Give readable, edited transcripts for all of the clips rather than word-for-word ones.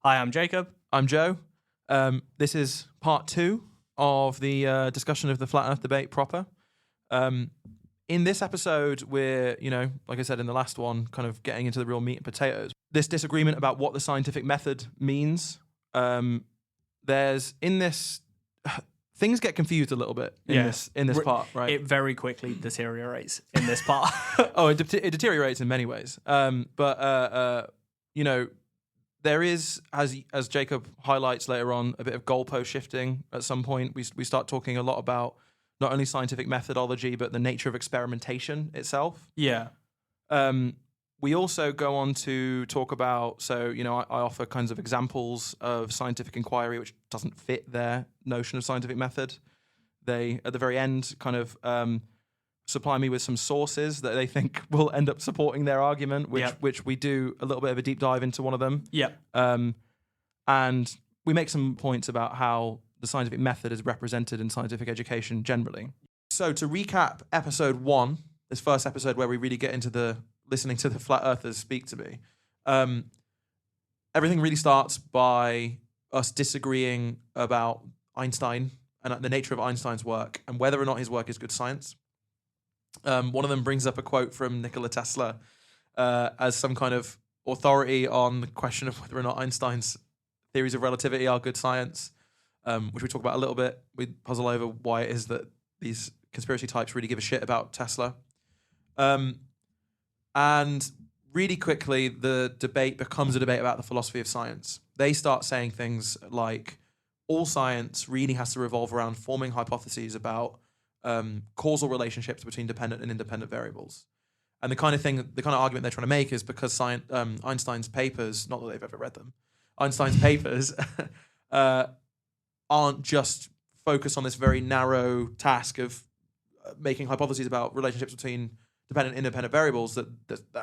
Hi, I'm Jacob. I'm Joe. This is part 2 of the discussion of the flat Earth debate proper. In this episode, we're, like I said in the last one, kind of getting into the real meat and potatoes. This disagreement about what the scientific method means. Things get confused a little bit in this part, right? It very quickly deteriorates in this part. It deteriorates in many ways. There is, as Jacob highlights later on, a bit of goalpost shifting at some point. We start talking a lot about not only scientific methodology, but the nature of experimentation itself. Yeah. We also go on to talk about, I offer kinds of examples of scientific inquiry which doesn't fit their notion of scientific method. They, at the very end, kind of supply me with some sources that they think will end up supporting their argument, which we do a little bit of a deep dive into one of them. Yeah. And we make some points about how the scientific method is represented in scientific education generally. So to recap episode 1, this first episode where we really get into listening to the flat earthers speak to me, everything really starts by us disagreeing about Einstein and the nature of Einstein's work and whether or not his work is good science. One of them brings up a quote from Nikola Tesla as some kind of authority on the question of whether or not Einstein's theories of relativity are good science, which we talk about a little bit. We puzzle over why it is that these conspiracy types really give a shit about Tesla. And really quickly, the debate becomes a debate about the philosophy of science. They start saying things like all science really has to revolve around forming hypotheses about causal relationships between dependent and independent variables. And the kind of argument they're trying to make is because Einstein's papers, not that they've ever read them, Einstein's papers aren't just focused on this very narrow task of making hypotheses about relationships between dependent and independent variables, that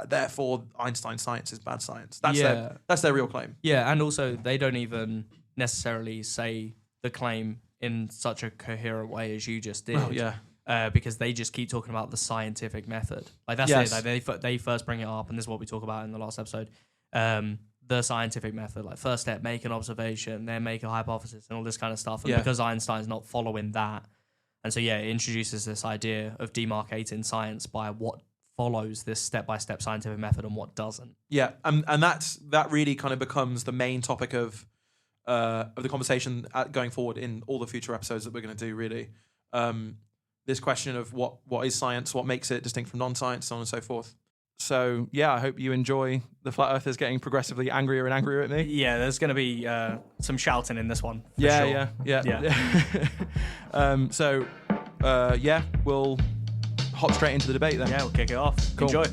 therefore Einstein science is bad science. That's their real claim. Yeah, and also they don't even necessarily say the claim in such a coherent way as you just did. Oh, yeah. Because they just keep talking about the scientific method. Like that's it. Like they first bring it up, and this is what we talk about in the last episode. The scientific method, like first step, make an observation, then make a hypothesis, and all this kind of stuff. And because Einstein's not following that, and so it introduces this idea of demarcating science by what follows this step-by-step scientific method and what doesn't. Yeah, and that really kind of becomes the main topic of the conversation going forward in all the future episodes that we're going to do, really. This question of what is science, what makes it distinct from non-science, so on and so forth. So, I hope you enjoy the flat earthers getting progressively angrier and angrier at me. Yeah, there's going to be some shouting in this one. Yeah. We'll hop straight into the debate then. Yeah, we'll kick it off. Cool. Enjoy.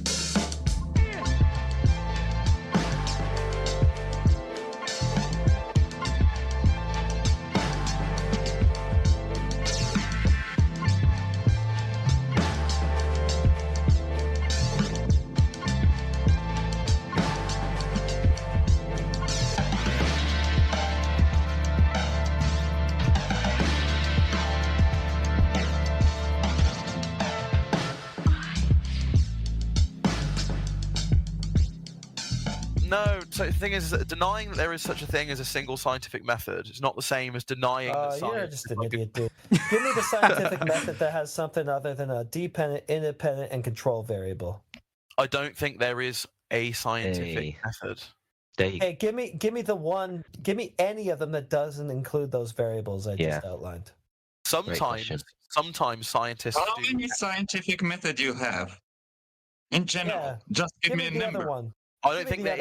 No, so the thing is that denying that there is such a thing as a single scientific method is not the same as denying that science... You're just an idiot, dude. Give me the scientific method that has something other than a dependent, independent, and control variable. I don't think there is a scientific method. Hey, give me the one. Give me any of them that doesn't include those variables I just outlined. Sometimes scientists. How many scientific method you have? In general, just give me a number. Other one. I don't think there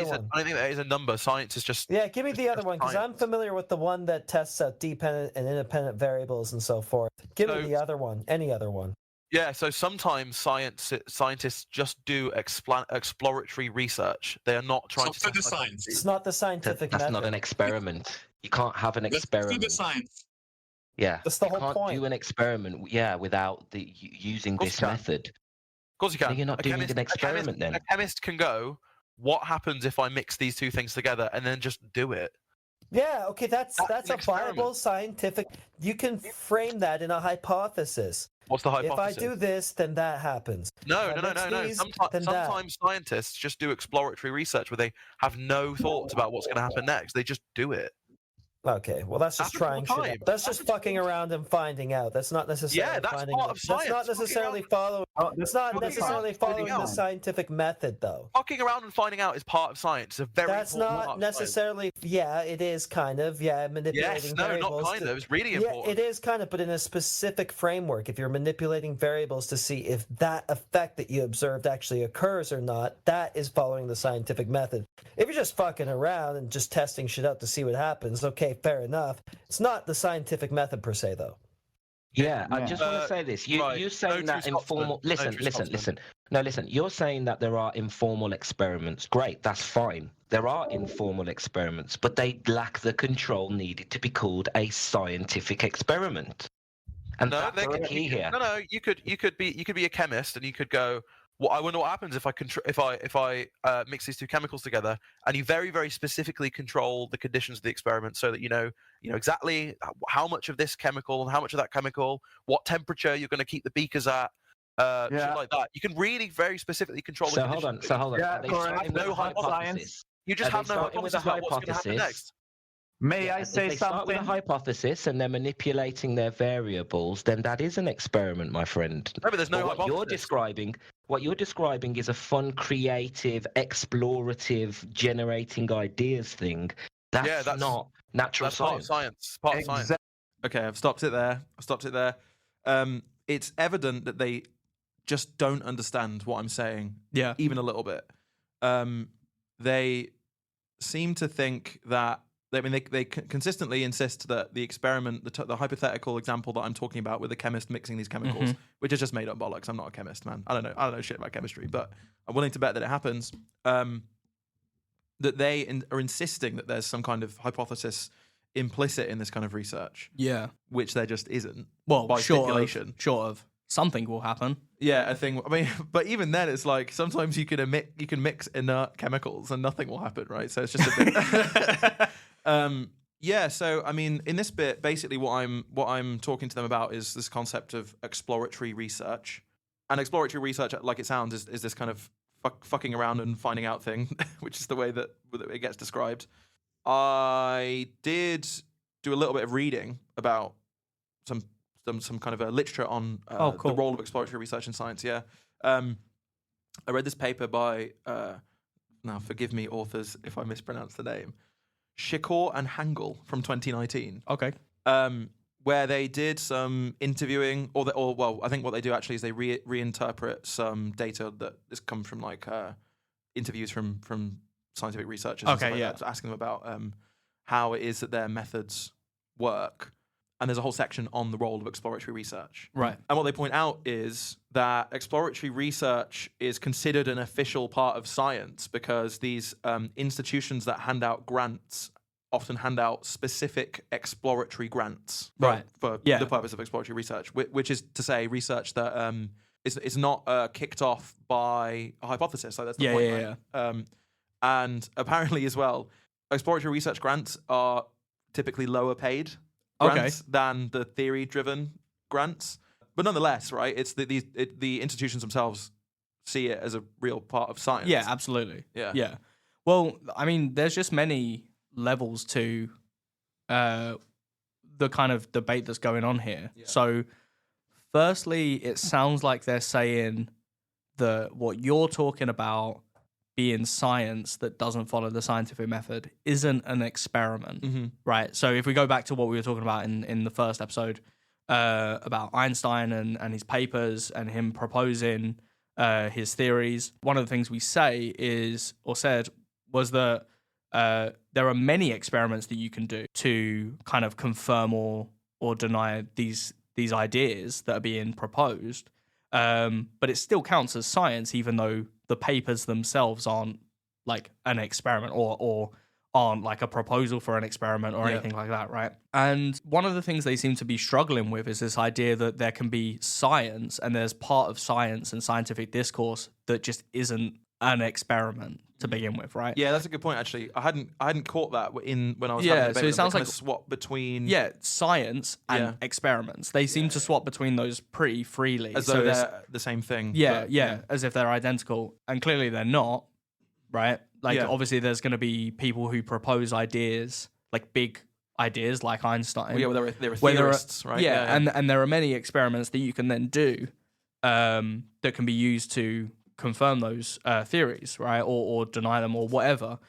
is a number. Science is just... Yeah, give me the other one, because I'm familiar with the one that tests out dependent and independent variables and so forth. Give me the other one, any other one. Yeah, so sometimes scientists just do exploratory research. They are not trying to test science. It's not the scientific method. That's not an experiment. You can't have an experiment. Let's do the science. Yeah, that's the whole point. You can't do an experiment, without using this method. Of course you can. No, you're not doing an experiment then. A chemist can go, what happens if I mix these two things together, and then just do it. Yeah, okay, that's That's a an experiment. viable scientific. You can frame that in a hypothesis. What's the If I hypothesis? do this, then that happens. No. If I mix these, then that. Sometimes scientists just do exploratory research where they have no thoughts about what's going to happen next. They just do it. Okay, well, that's just trying shit out. That's just fucking around and finding out. That's not necessarily that's finding part out. of science. That's not necessarily following. That's not necessarily following the scientific method, though. Fucking around and finding out is part of science. It's a very That's important part not of necessarily. Yeah, it is kind of. Yeah, manipulating Yes, no, variables. not kind of. It's really Yeah, important. it is kind of, but in a specific framework. If you're manipulating variables to see if that effect that you observed actually occurs or not, that is following the scientific method. If you're just fucking around and just testing shit out to see what happens, okay, fair enough. It's not the scientific method per se, though. Yeah, I just want to say this. You're saying that informal. Listen. No, listen. You're saying that there are informal experiments. Great, that's fine. There are informal experiments, but they lack the control needed to be called a scientific experiment. And that's the key here. No. You could be a chemist, and you could go, well, I wonder what happens if I mix these two chemicals together, and you very, very specifically control the conditions of the experiment so that you know exactly how much of this chemical and how much of that chemical, what temperature you're going to keep the beakers at, shit like that. You can really very specifically control the conditions. So hold on. Yeah, no hypothesis. You just have no hypothesis about what's going to happen next. May I say if they start with a something? hypothesis and they're manipulating their variables, then that is an experiment, my friend. No, but there's no But hypothesis. what you're describing is a fun, creative, explorative, generating ideas thing. That's not natural That's part of science. Part of science. Okay, I've stopped it there. It's evident that they just don't understand what I'm saying. Yeah. Even a little bit. They seem to think that they consistently insist that the experiment, the hypothetical example that I'm talking about with the chemist mixing these chemicals, which is just made up bollocks. I'm not a chemist, man. I don't know shit about chemistry, but I'm willing to bet that it happens. That they are insisting that there's some kind of hypothesis implicit in this kind of research. Yeah. Which there just isn't. Well, by stipulation. Short of something will happen. Yeah, but even then, it's like sometimes you can mix inert chemicals and nothing will happen, right? So it's just a bit. Yeah, so I mean, in this bit, basically, what I'm talking to them about is this concept of exploratory research, and exploratory research, like it sounds, is this kind of fucking around and finding out thing, which is the way that it gets described. I did do a little bit of reading about some kind of a literature on the role of exploratory research in science. Yeah, I read this paper by now forgive me, authors, if I mispronounce the name, Shikor and Hangel from 2019. Okay. Where they did some interviewing, or I think what they do actually is they reinterpret some data that has come from like interviews from scientific researchers. Okay, yeah. Asking them about how it is that their methods work. And there's a whole section on the role of exploratory research. Right. And what they point out is that exploratory research is considered an official part of science because these institutions that hand out grants often hand out specific exploratory grants for the purpose of exploratory research, which is to say research that is not kicked off by a hypothesis. So that's the point, right? And apparently as well, exploratory research grants are typically lower paid grants than the theory-driven grants. But nonetheless, right, it's the institutions themselves see it as a real part of science. Yeah, absolutely. Yeah. Well, I mean, there's just many levels to the kind of debate that's going on here. Yeah. So, firstly, it sounds like they're saying that what you're talking about being science that doesn't follow the scientific method isn't an experiment, right? So if we go back to what we were talking about in the first episode about Einstein and his papers and him proposing his theories, one of the things we say was that there are many experiments that you can do to kind of confirm or deny these ideas that are being proposed, but it still counts as science, even though the papers themselves aren't like an experiment or aren't like a proposal for an experiment or anything like that, right? And one of the things they seem to be struggling with is this idea that there can be science and there's part of science and scientific discourse that just isn't an experiment to begin with, right? Yeah, that's a good point. Actually, I hadn't caught that when I was Yeah, having a debate. so it sounds they like kind of swap between science and experiments. They seem to swap between those pretty freely, as though they're the same thing. Yeah, as if they're identical, and clearly they're not, right? Like obviously, there's going to be people who propose ideas, like big ideas, like Einstein. Well, yeah, there are theorists, right? Yeah, and there are many experiments that you can then do that can be used to confirm those theories, right, or deny them or whatever.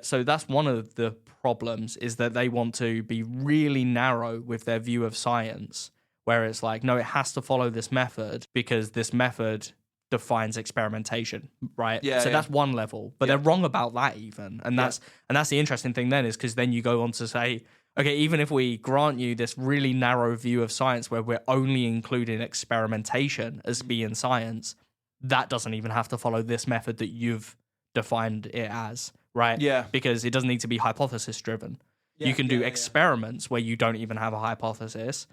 So that's one of the problems, is that they want to be really narrow with their view of science, where it's like, no, it has to follow this method because this method defines experimentation, right? So that's one level, but they're wrong about that even, and that's the interesting thing then, is because then you go on to say, okay, even if we grant you this really narrow view of science where we're only including experimentation as being science, that doesn't even have to follow this method that you've defined it as, right? Yeah. Because it doesn't need to be hypothesis driven. You can do experiments where you don't even have a hypothesis.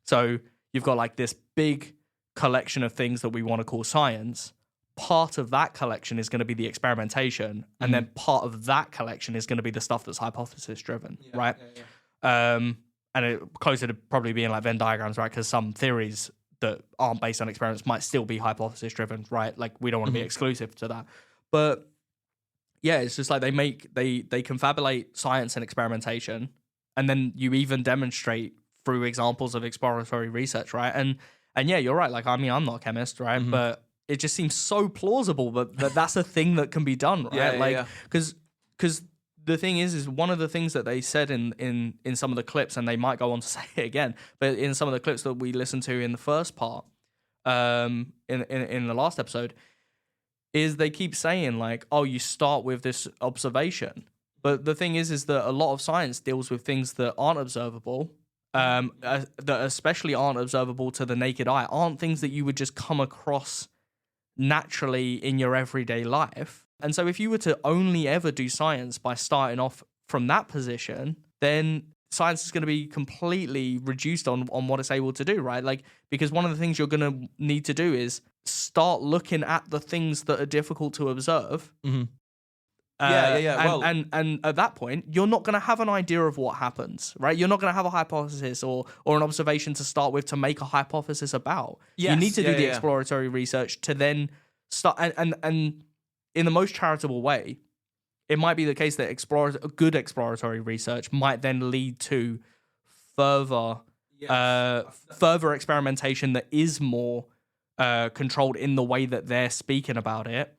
So you've got like this big collection of things that we want to call science. Part of that collection is going to be the experimentation, and then part of that collection is going to be the stuff that's hypothesis driven, right? And it closer to probably being like Venn diagrams, right? Because some theories that aren't based on experiments might still be hypothesis driven, right? Like we don't want to be exclusive to that. But yeah, it's just like they confabulate science and experimentation, and then you even demonstrate through examples of exploratory research, right? And yeah, you're right. Like, I mean, I'm not a chemist, right? But it just seems so plausible that that's a thing that can be done, right? Because the thing is one of the things that they said in some of the clips, and they might go on to say it again, but in some of the clips that we listened to in the first part, in the last episode, is they keep saying like, oh, you start with this observation. But the thing is that a lot of science deals with things that aren't observable, that especially aren't observable to the naked eye, aren't things that you would just come across naturally in your everyday life. And so if you were to only ever do science by starting off from that position, then science is going to be completely reduced on what it's able to do, right? Like, because one of the things you're going to need to do is start looking at the things that are difficult to observe. And at that point, you're not going to have an idea of what happens, right? You're not going to have a hypothesis or an observation to start with to make a hypothesis about. You need to do the exploratory research to then start. And in the most charitable way, it might be the case that good exploratory research might then lead to further experimentation that is more controlled in the way that they're speaking about it.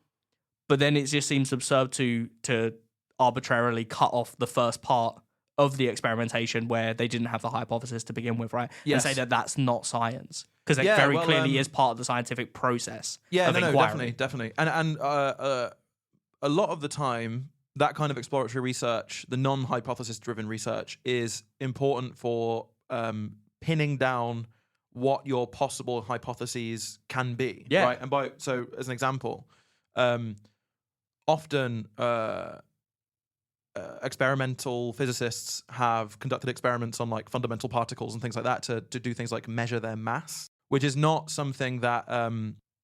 But then it just seems absurd to arbitrarily cut off the first part of the experimentation where they didn't have the hypothesis to begin with, right? And say that that's not science, because it very clearly is part of the scientific process. Definitely. And a lot of the time, that kind of exploratory research, the non-hypothesis driven research, is important for pinning down what your possible hypotheses can be. Right? And so as an example, often experimental physicists have conducted experiments on like fundamental particles and things like that to do things like measure their mass, which is not something that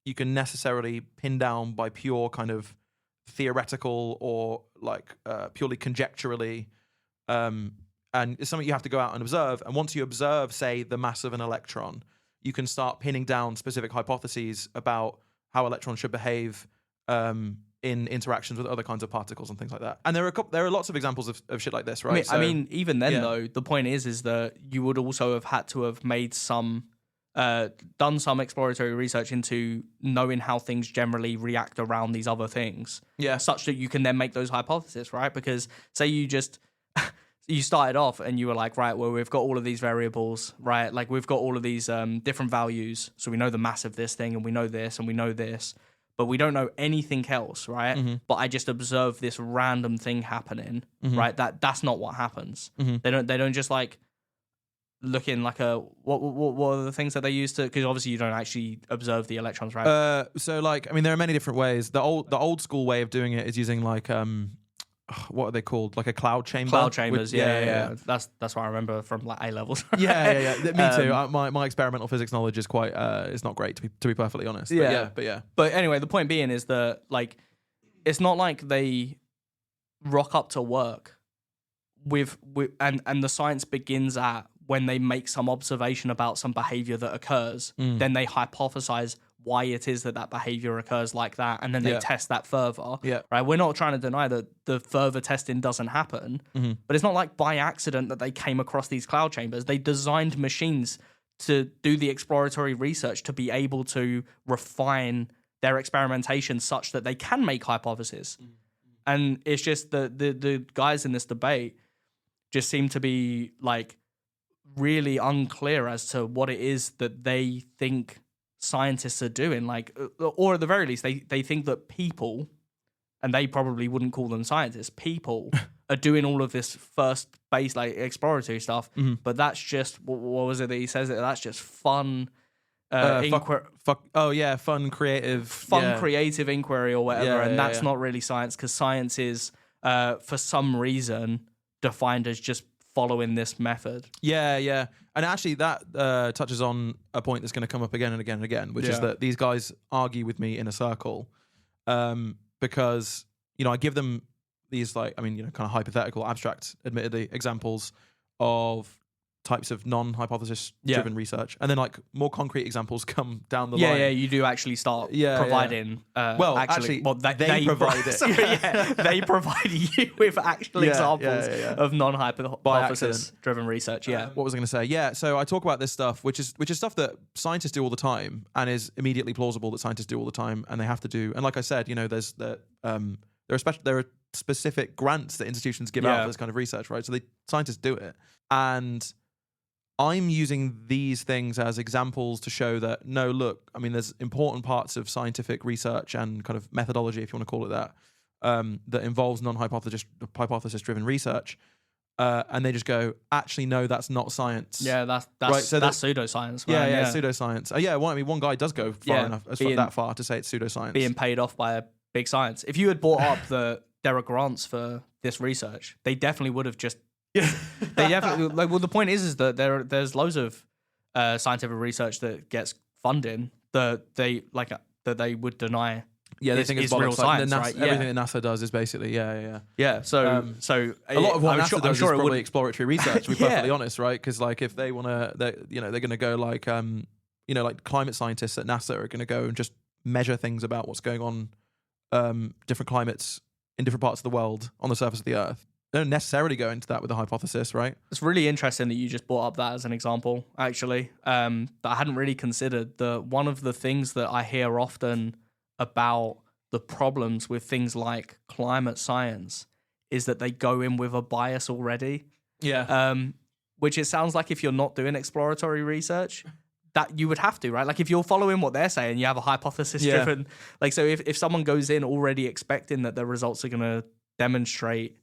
you can necessarily pin down by pure kind of theoretical or like purely conjecturally, and it's something you have to go out and observe. And once you observe, say, the mass of an electron, you can start pinning down specific hypotheses about how electrons should behave in interactions with other kinds of particles and things like that. And there are lots of examples of shit like this, right? I mean, even then though, the point is that you would also have had to have made done some exploratory research into knowing how things generally react around these other things, such that you can then make those hypotheses, right? Because say you just you started off and you were like, right, well, we've got all of these variables, right? Like we've got all of these different values, so we know the mass of this thing, and we know this, and we know this, but we don't know anything else, right? But I just observe this random thing happening, right? That's not what happens. They don't just like look in like a what are the things that they use to, because obviously you don't actually observe the electrons, right? So like, I mean, there are many different ways. The old school way of doing it is using like what are they called? Like a cloud chamber. Cloud chambers, yeah. That's what I remember from like A levels. Yeah. Me too. My experimental physics knowledge is quite it's not great to be perfectly honest. But yeah. But anyway, the point being is that like it's not like they rock up to work with and the science begins at when they make some observation about some behavior that occurs. Then they hypothesize why it is that behavior occurs like that, and then they test that further. Right? We're not trying to deny that the further testing doesn't happen, but it's not like by accident that they came across these cloud chambers. They designed machines to do the exploratory research to be able to refine their experimentation such that they can make hypotheses. And it's just the guys in this debate just seem to be like really unclear as to what it is that they think scientists are doing, like, or at the very least they think that people, and they probably wouldn't call them scientists, people are doing all of this first base like exploratory stuff, but that's just what was it that he says, that that's just fun fun creative inquiry or whatever, that's not really science, because science is for some reason defined as just following this method. And actually that touches on a point that's going to come up again and again and again, which is that these guys argue with me in a circle, because I give them these kind of hypothetical, abstract, admittedly, examples of types of non-hypothesis driven research, and then like more concrete examples come down the line. You do actually start providing they provide it. Sorry, they provide you with actual examples of non-hypothesis driven research. What was I going to say? So I talk about this stuff, which is stuff that scientists do all the time and is immediately plausible that scientists do all the time and they have to do. And like I said, there are specific grants that institutions give out for this kind of research, right? So scientists do it, and I'm using these things as examples to show that, no, look, there's important parts of scientific research and kind of methodology, if you want to call it that, that involves hypothesis-driven research. And they just go, actually, no, that's not science. That's right? So that's pseudoscience. Right? Pseudoscience. One guy does go far enough, that far to say it's pseudoscience. Being paid off by a big science. If you had brought up that there are grants for this research, they definitely would have just... They definitely the point is that there's loads of scientific research that gets funding that they would deny. They think it's real science, right? Everything that NASA does is basically So a lot of what NASA does is probably exploratory research. To be perfectly honest, right? Because like if they want to, they're going to go like like climate scientists at NASA are going to go and just measure things about what's going on, different climates in different parts of the world on the surface of the Earth. They don't necessarily go into that with a hypothesis, right? It's really interesting that you just brought up that as an example, actually, that I hadn't really considered. One of the things that I hear often about the problems with things like climate science is that they go in with a bias already. Which it sounds like if you're not doing exploratory research, that you would have to, right? Like if you're following what they're saying, you have a hypothesis-driven... so if someone goes in already expecting that the results are going to demonstrate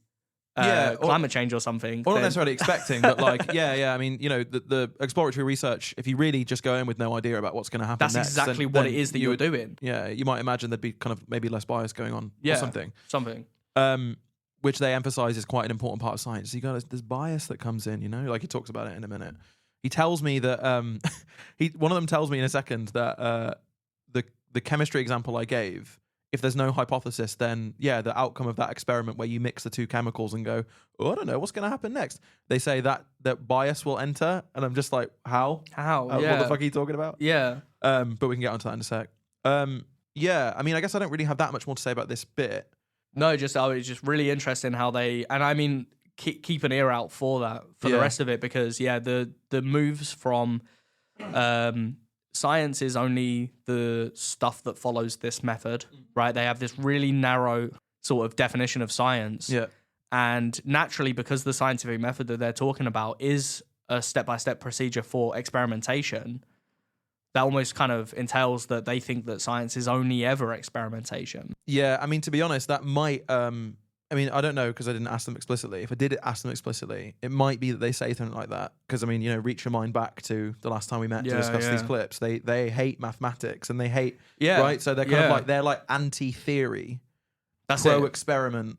climate change or something. Or not necessarily expecting, but the exploratory research, if you really just go in with no idea about what's going to happen that's next, exactly what it is that you're doing. You might imagine there'd be kind of maybe less bias going on or something. Which they emphasize is quite an important part of science. There's bias that comes in, like he talks about it in a minute. He tells me that, one of them tells me in a second that the chemistry example I gave, if there's no hypothesis, then the outcome of that experiment where you mix the two chemicals and go, I don't know what's going to happen next. They say that bias will enter, and I'm just like, how? What the fuck are you talking about? But we can get onto that in a sec. I guess I don't really have that much more to say about this bit. No, it's just really interesting how they, and keep an ear out for that for the rest of it, because the moves from science is only the stuff that follows this method, right? They have this really narrow sort of definition of science. And naturally, because the scientific method that they're talking about is a step-by-step procedure for experimentation, that almost kind of entails that they think that science is only ever experimentation. To be honest, that might... I don't know, because I didn't ask them explicitly. If I did ask them explicitly, it might be that they say something like that. Because, reach your mind back to the last time we met to discuss these clips. They hate mathematics and they hate... Right? So they're kind of like... They're like anti-theory. That's pro-experiment.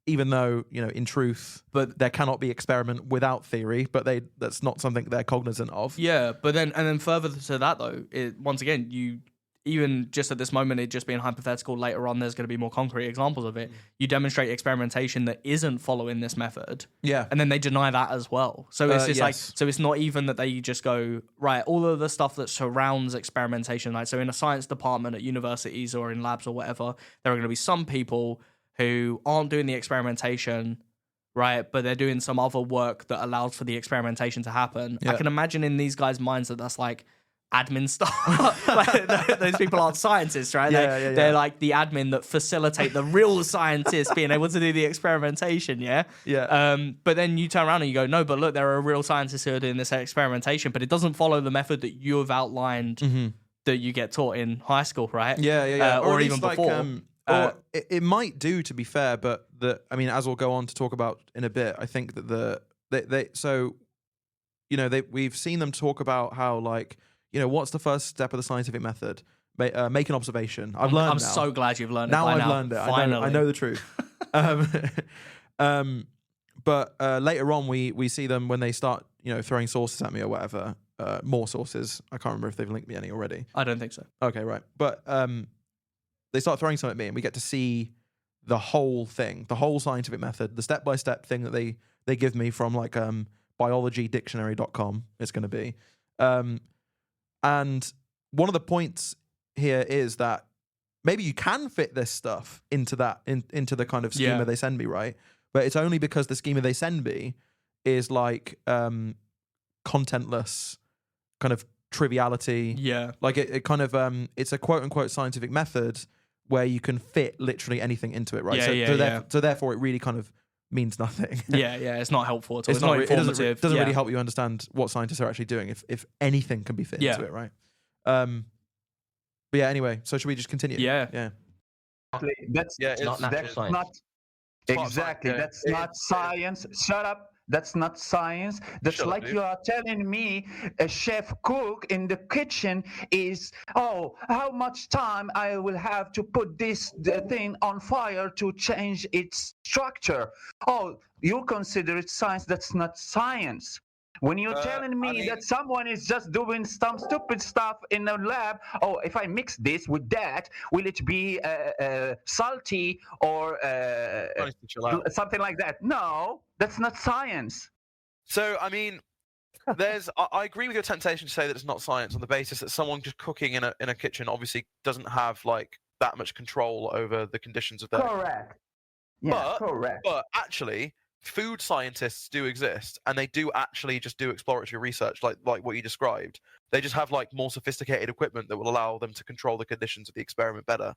Even though, in truth, but there cannot be experiment without theory, but that's not something they're cognizant of. But then further to that, though, once again, even just at this moment, it just being hypothetical, later on there's going to be more concrete examples of it. You demonstrate experimentation that isn't following this method. Yeah. And then they deny that as well. So it's just yes. so it's not even that they just go, right, all of the stuff that surrounds experimentation, like, so in a science department at universities or in labs or whatever, there are going to be some people who aren't doing the experimentation, right, but they're doing some other work that allows for the experimentation to happen. I can imagine in these guys' minds that that's like admin stuff. Like, those people aren't scientists, right? They're like the admin that facilitate the real scientists being able to do the experimentation, but then you turn around and you go, no, but look, there are real scientists who are doing this experimentation, but it doesn't follow the method that you've outlined that you get taught in high school, right? Or even before. Or it might do, to be fair, but I mean, as we'll go on to talk about in a bit, I think that we've seen them talk about how, like, what's the first step of the scientific method? Make an observation. I'm so glad you've learned it. Now by I've learned it. Finally. I know the truth. But later on, we see them when they start, throwing sources at me or whatever. More sources. I can't remember if they've linked me any already. I don't think so. Okay, right. But they start throwing some at me, and we get to see the whole thing, the whole scientific method, the step-by-step thing that they give me from, like, biologydictionary.com. It's going to be. And one of the points here is that maybe you can fit this stuff into into the kind of schema they send me, right? But it's only because the schema they send me is like contentless kind of triviality. Yeah. Like it kind of it's a quote unquote scientific method where you can fit literally anything into it, right? So therefore it really kind of means nothing. It's not helpful at all. It's not informative. It doesn't really help you understand what scientists are actually doing if anything can be fit into it, right? But yeah, anyway, so should we just continue? That's not natural science. Exactly. That's not science. Shut up. That's not science. That's like you are telling me a chef cook in the kitchen is, how much time I will have to put this thing on fire to change its structure. Oh, you consider it science. That's not science. When you're telling me that someone is just doing some stupid stuff in a lab, if I mix this with that, will it be salty or something like that? No, that's not science. So, I mean, I agree with your temptation to say that it's not science on the basis that someone just cooking in a kitchen obviously doesn't have, like, that much control over the conditions of their... Correct. Yeah, correct. But actually... food scientists do exist, and they do actually just do exploratory research, like what you described. They just have, like, more sophisticated equipment that will allow them to control the conditions of the experiment better.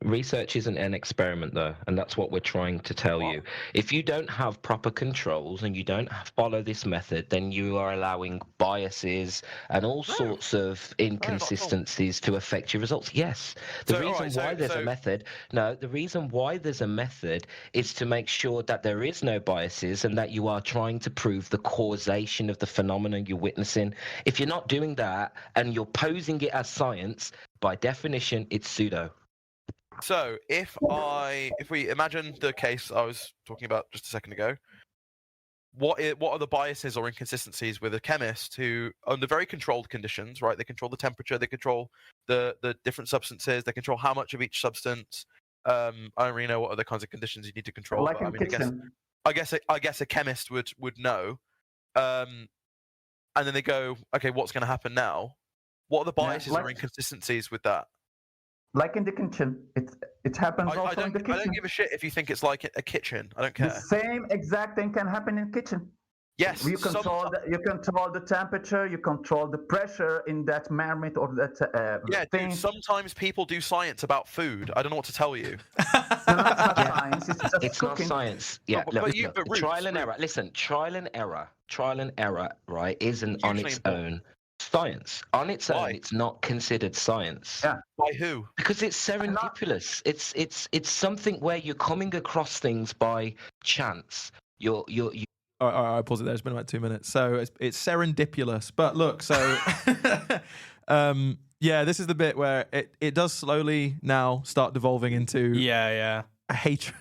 Research isn't an experiment, though, and that's what we're trying to tell you. If you don't have proper controls and you don't follow this method, then you are allowing biases and all sorts of inconsistencies to affect your results. Yes. The reason why there's a method is to make sure that there is no biases and that you are trying to prove the causation of the phenomenon you're witnessing. If you're not doing that and you're posing it as science, by definition, it's pseudo. So if we imagine the case I was talking about just a second ago, what are the biases or inconsistencies with a chemist who, under very controlled conditions, right? They control the temperature, they control the different substances, they control how much of each substance. I don't really know what other kinds of conditions you need to control. Like in kitchen. I guess a chemist would know. And then they go, okay, what's going to happen now? What are the biases or inconsistencies with that? Like in the kitchen, it happens also in the kitchen. I don't give a shit if you think it's like a kitchen. I don't care. The same exact thing can happen in kitchen. Yes. You control the temperature, you control the pressure in that marmite or that thing. Dude, sometimes people do science about food. I don't know what to tell you. No, it's not science. It's just it's cooking. not science. Yeah, look, trial and error. Listen, trial and error, right, isn't on its own science. On its own, it's not considered science. Yeah. By who? Because it's serendipitous. It's something where you're coming across things by chance. You. All right, I pause it there. It's been about 2 minutes. So it's serendipitous. But look, so this is the bit where it does slowly now start devolving into a hatred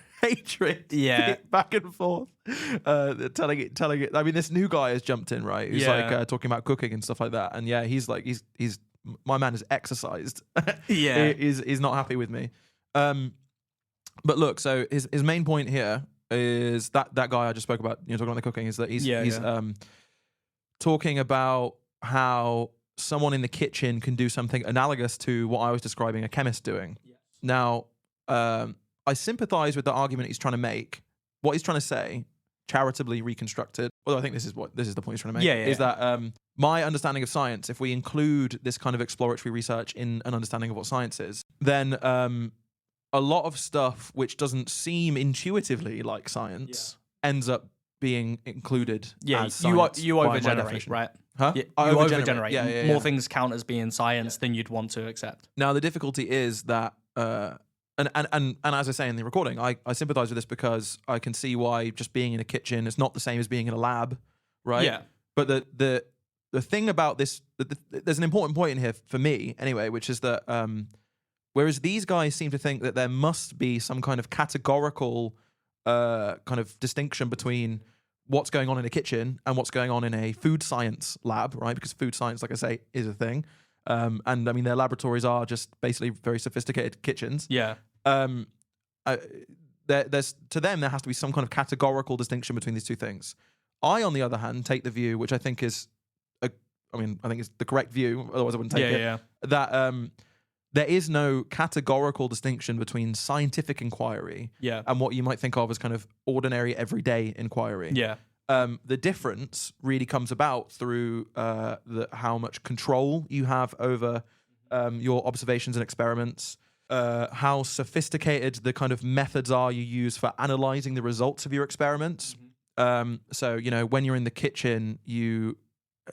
back and forth, telling it. I mean, this new guy has jumped in, right? Who's like talking about cooking and stuff like that. And he's my man is exercised. Yeah, is not happy with me. But look, so his main point here is that guy I just spoke about, talking about the cooking, is that he's talking about how someone in the kitchen can do something analogous to what I was describing a chemist doing. Yes. Now, I sympathize with the argument he's trying to make. What he's trying to say, charitably reconstructed, although I think this is the point he's trying to make, is that my understanding of science, if we include this kind of exploratory research in an understanding of what science is, then a lot of stuff which doesn't seem intuitively like science ends up being included as science. You overgenerate, right? Huh? You overgenerate. More things count as being science than you'd want to accept. Now, the difficulty is that, and as I say in the recording, I sympathize with this because I can see why just being in a kitchen is not the same as being in a lab, right? Yeah. But the thing about this, there's an important point in here for me anyway, which is that whereas these guys seem to think that there must be some kind of categorical kind of distinction between what's going on in a kitchen and what's going on in a food science lab, right? Because food science, like I say, is a thing. And I mean, their laboratories are just basically very sophisticated kitchens. Yeah. There's to them, there has to be some kind of categorical distinction between these two things. I, on the other hand, take the view, which I think is, I think is the correct view, otherwise I wouldn't take it, that there is no categorical distinction between scientific inquiry and what you might think of as kind of ordinary, everyday inquiry. Yeah. The difference really comes about through how much control you have over your observations and experiments, how sophisticated the kind of methods are you use for analyzing the results of your experiments. So, when you're in the kitchen,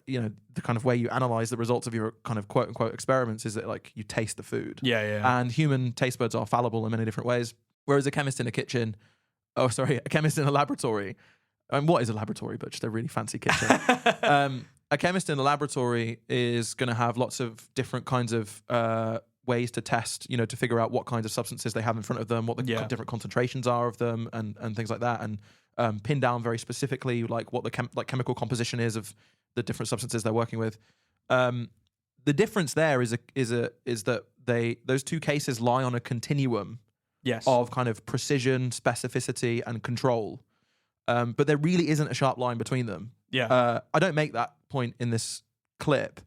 the kind of way you analyze the results of your kind of quote unquote experiments is that like you taste the food. And human taste buds are fallible in many different ways. Whereas a chemist in a chemist in a laboratory, what is a laboratory, but just a really fancy kitchen. A chemist in a laboratory is going to have lots of different kinds of ways to test, to figure out what kinds of substances they have in front of them, what the different concentrations are of them, and things like that, and pin down very specifically like what the chemical composition is of the different substances they're working with. The difference there is that those two cases lie on a continuum of kind of precision, specificity, and control. But there really isn't a sharp line between them. I don't make that point in this clip,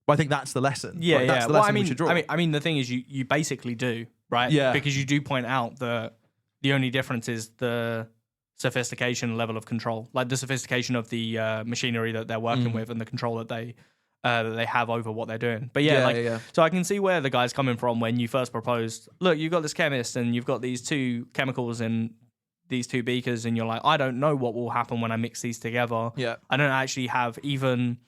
but I think that's the lesson. That's the lesson we should draw. I mean, the thing is, you basically do, right? Yeah. Because you do point out that the only difference is the sophistication level of control, like the sophistication of the machinery that they're working with and the control that they have over what they're doing. But so I can see where the guy's coming from when you first proposed, look, you've got this chemist and you've got these two chemicals in these two beakers, and you're like, I don't know what will happen when I mix these together. I don't actually have even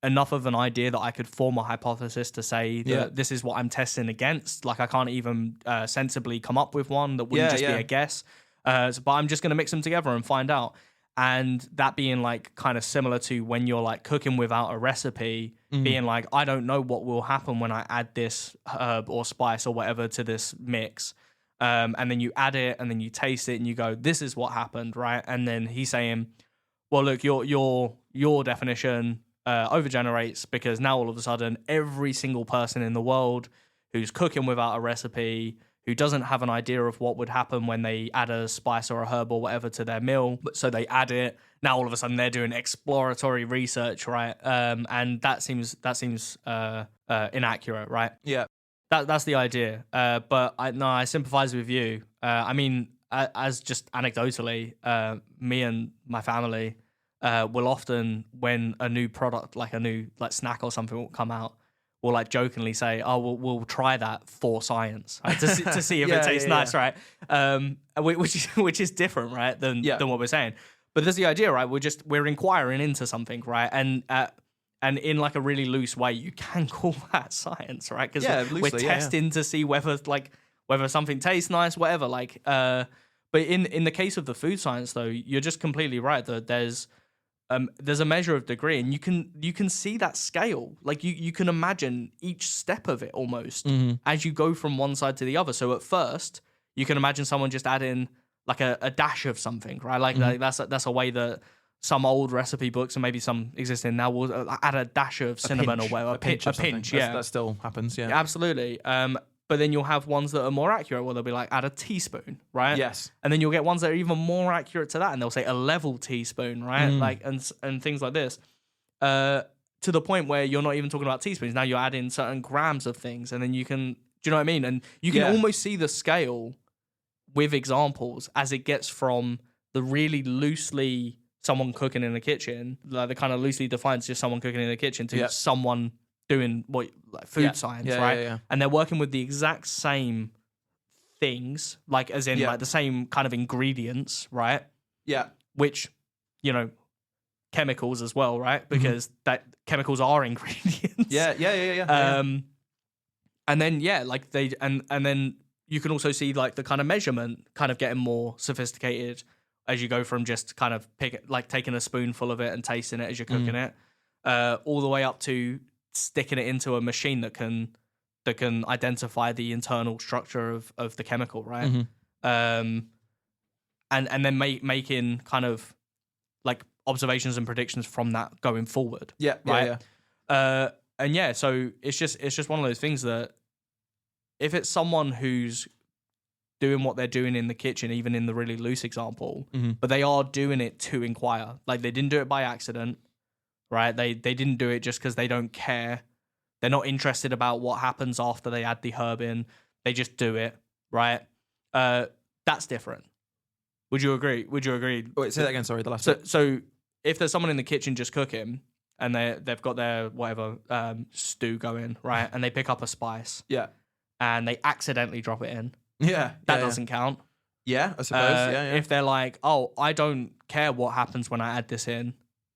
enough of an idea that I could form a hypothesis to say that this is what I'm testing against. Like I can't even sensibly come up with one that wouldn't just be a guess. But I'm just going to mix them together and find out. And that being like kind of similar to when you're like cooking without a recipe, being like, I don't know what will happen when I add this herb or spice or whatever to this mix. And then you add it and then you taste it and you go, this is what happened, right? And then he's saying, well, look, your definition overgenerates because now all of a sudden every single person in the world who's cooking without a recipe, who doesn't have an idea of what would happen when they add a spice or a herb or whatever to their meal, so they add it. Now all of a sudden they're doing exploratory research, right? And that seems inaccurate, right? Yeah, that's the idea. But I sympathize with you. I mean, as just anecdotally, me and my family will often, when a new product, like a new snack or something will come out, we'll like jokingly say, "Oh, we'll try that for science, right? to see if it tastes nice, right?" Which is different, right, than what we're saying. But there's the idea, right? We're inquiring into something, right? And in like a really loose way, you can call that science, right? Because we're testing to see whether something tastes nice, whatever. But in the case of the food science, though, you're just completely right that there's a measure of degree, and you can see that scale. Like you can imagine each step of it almost as you go from one side to the other. So at first, you can imagine someone just adding like a dash of something, right? Like that's a way that some old recipe books and maybe some existing now will add a dash of cinnamon or whatever, a pinch, yeah. That still happens, yeah. Absolutely. But then you'll have ones that are more accurate where they'll be like, add a teaspoon, right? Yes. And then you'll get ones that are even more accurate to that, and they'll say a level teaspoon, right? Like and things like this. To the point where you're not even talking about teaspoons. Now you're adding certain grams of things, and then you can, do you know what I mean? And you can almost see the scale with examples as it gets from the really loosely someone cooking in the kitchen, like the kind of loosely defines just someone cooking in the kitchen, to someone doing food science, right? Yeah. And they're working with the exact same things, like as in like the same kind of ingredients, right? Yeah. Which, you know, chemicals as well, right? Because that chemicals are ingredients. Yeah. And then like they and then you can also see like the kind of measurement kind of getting more sophisticated as you go from just kind of taking a spoonful of it and tasting it as you're cooking it, all the way up to sticking it into a machine that can identify the internal structure of the chemical, right? And then making kind of like observations and predictions from that going forward. Right. So it's just one of those things that if it's someone who's doing what they're doing in the kitchen, even in the really loose example, but they are doing it to inquire. Like they didn't do it by accident, right? They didn't do it just because they don't care. They're not interested about what happens after they add the herb in. They just do it, right? That's different. Would you agree? Wait, say that again. Sorry, the last. So if there's someone in the kitchen just cooking and they've got their whatever stew going, right, and they pick up a spice, and they accidentally drop it in. That doesn't count. Yeah, I suppose. If they're like, oh, I don't care what happens when I add this in,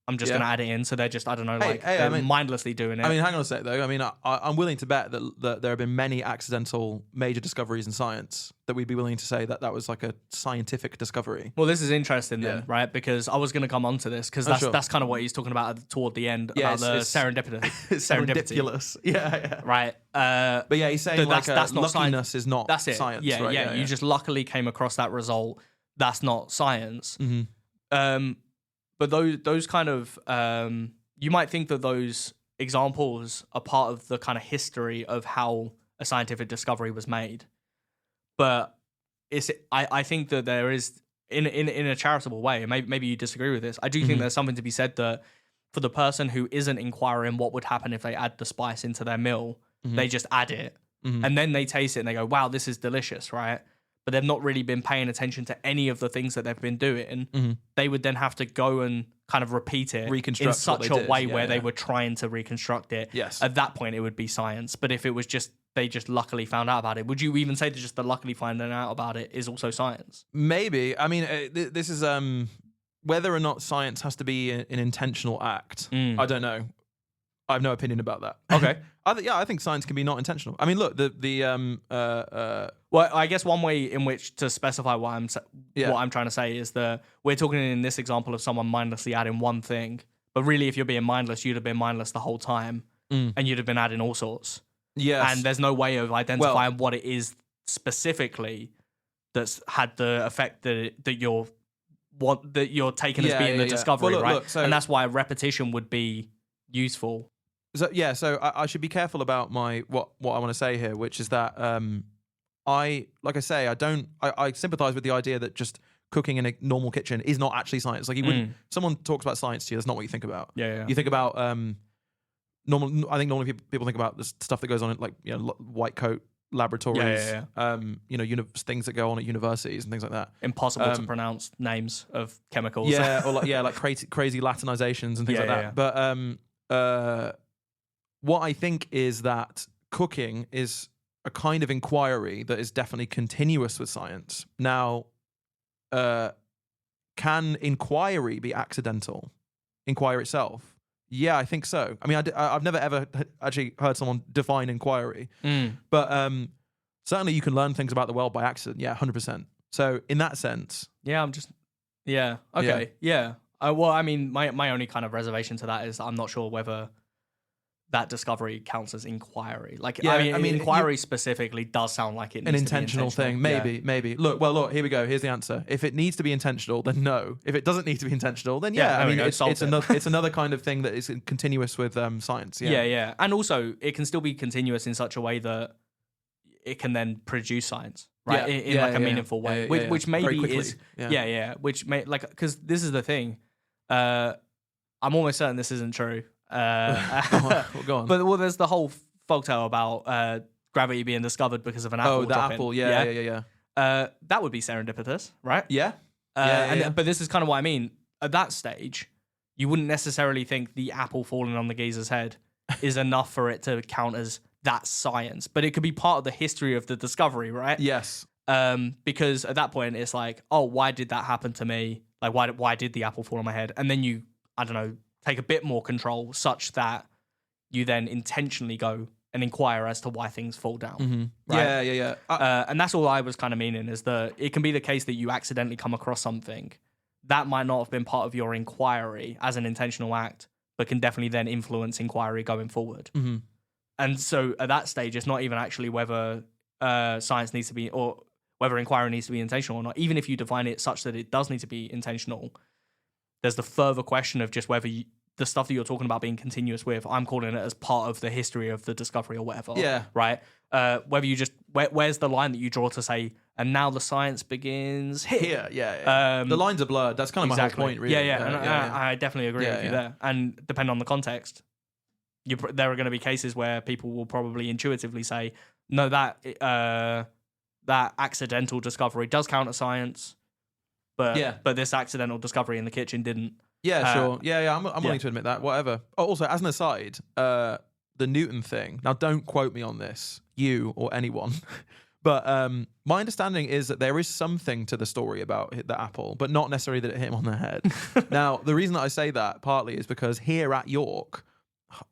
I'm just going to add it in. So they're just, I don't know, they're mindlessly doing it. I mean, hang on a sec, though. I mean, I'm willing to bet that there have been many accidental major discoveries in science that we'd be willing to say that was like a scientific discovery. Well, this is interesting then, right? Because I was going to come on to this because that's kind of what he's talking about toward the end about the serendipity. Serendipitous. Yeah. Right. But yeah, he's saying that's not luckiness is not science. Yeah. You just luckily came across that result. That's not science. But those kind of, you might think that those examples are part of the kind of history of how a scientific discovery was made. But I think that there is, in a charitable way, and maybe you disagree with this, I do think there's something to be said that for the person who isn't inquiring what would happen if they add the spice into their meal, they just add it, and then they taste it and they go, wow, this is delicious, right? But they've not really been paying attention to any of the things that they've been doing. They would then have to go and kind of repeat it in such a way where they were trying to reconstruct it. Yes. At that point, it would be science. But if it was just, they just luckily found out about it, would you even say that just the luckily finding out about it is also science? Maybe. I mean, this is whether or not science has to be an intentional act. I don't know. I have no opinion about that. Okay. I think science can be not intentional. I mean, look, well, I guess one way in which to specify what I'm trying to say is that we're talking in this example of someone mindlessly adding one thing, but really, if you're being mindless, you'd have been mindless the whole time, and you'd have been adding all sorts. Yes. And there's no way of identifying what it is specifically that's had the effect that you're taking as being the discovery, well, right? Look, and that's why repetition would be useful. So I should be careful about what I want to say here, which is that I sympathize with the idea that just cooking in a normal kitchen is not actually science. Like someone talks about science to you, that's not what you think about. Yeah. You think about normally people think about the stuff that goes on in white coat laboratories, things that go on at universities and things like that. Impossible to pronounce names of chemicals. Or like crazy Latinizations and things like that. But what I think is that cooking is a kind of inquiry that is definitely continuous with science. Now, can inquiry be accidental? Inquiry itself? Yeah, I think so. I mean, I've never ever actually heard someone define inquiry, but certainly you can learn things about the world by accident. Yeah, 100%. So in that sense, okay, yeah. Well, I mean, my only kind of reservation to that is I'm not sure whether that discovery counts as inquiry. Like, I mean, inquiry specifically does sound like it needs an intentional to be thing. Maybe. Look, here we go. Here's the answer. If it needs to be intentional, then no. If it doesn't need to be intentional, then yeah. I mean, it's another kind of thing that is continuous with science. Yeah. And also, it can still be continuous in such a way that it can then produce science, right? In a meaningful way, which maybe is which may like because this is the thing. I'm almost certain this isn't true. Go on. But there's the whole folktale about gravity being discovered because of an apple. Oh, the dropping. apple, yeah. That would be serendipitous, right? Yeah. But this is kind of what I mean. At that stage, you wouldn't necessarily think the apple falling on the geezer's head is enough for it to count as that science, but it could be part of the history of the discovery, right? Yes. Because at that point, it's like, oh, why did that happen to me? Like, why did the apple fall on my head? And then you, I don't know, take a bit more control such that you then intentionally go and inquire as to why things fall down. Mm-hmm. Right? Yeah. And that's all I was kind of meaning is that it can be the case that you accidentally come across something that might not have been part of your inquiry as an intentional act, but can definitely then influence inquiry going forward. Mm-hmm. And so at that stage, it's not even actually whether science needs to be, or whether inquiry needs to be intentional or not. Even if you define it such that it does need to be intentional, there's the further question of just whether the stuff that you're talking about being continuous with, I'm calling it as part of the history of the discovery or whatever. Yeah. Right? Whether you just, where's the line that you draw to say, and now the science begins here. Yeah. The lines are blurred. That's kind of my whole point, really. Yeah. I definitely agree with you there. And depending on the context, there are going to be cases where people will probably intuitively say, no, that accidental discovery does count as science, but this accidental discovery in the kitchen didn't. Yeah, sure. I'm willing to admit that. Whatever. Oh, also, as an aside, the Newton thing. Now, don't quote me on this, you or anyone. But my understanding is that there is something to the story about the apple, but not necessarily that it hit him on the head. Now, the reason that I say that partly is because here at York,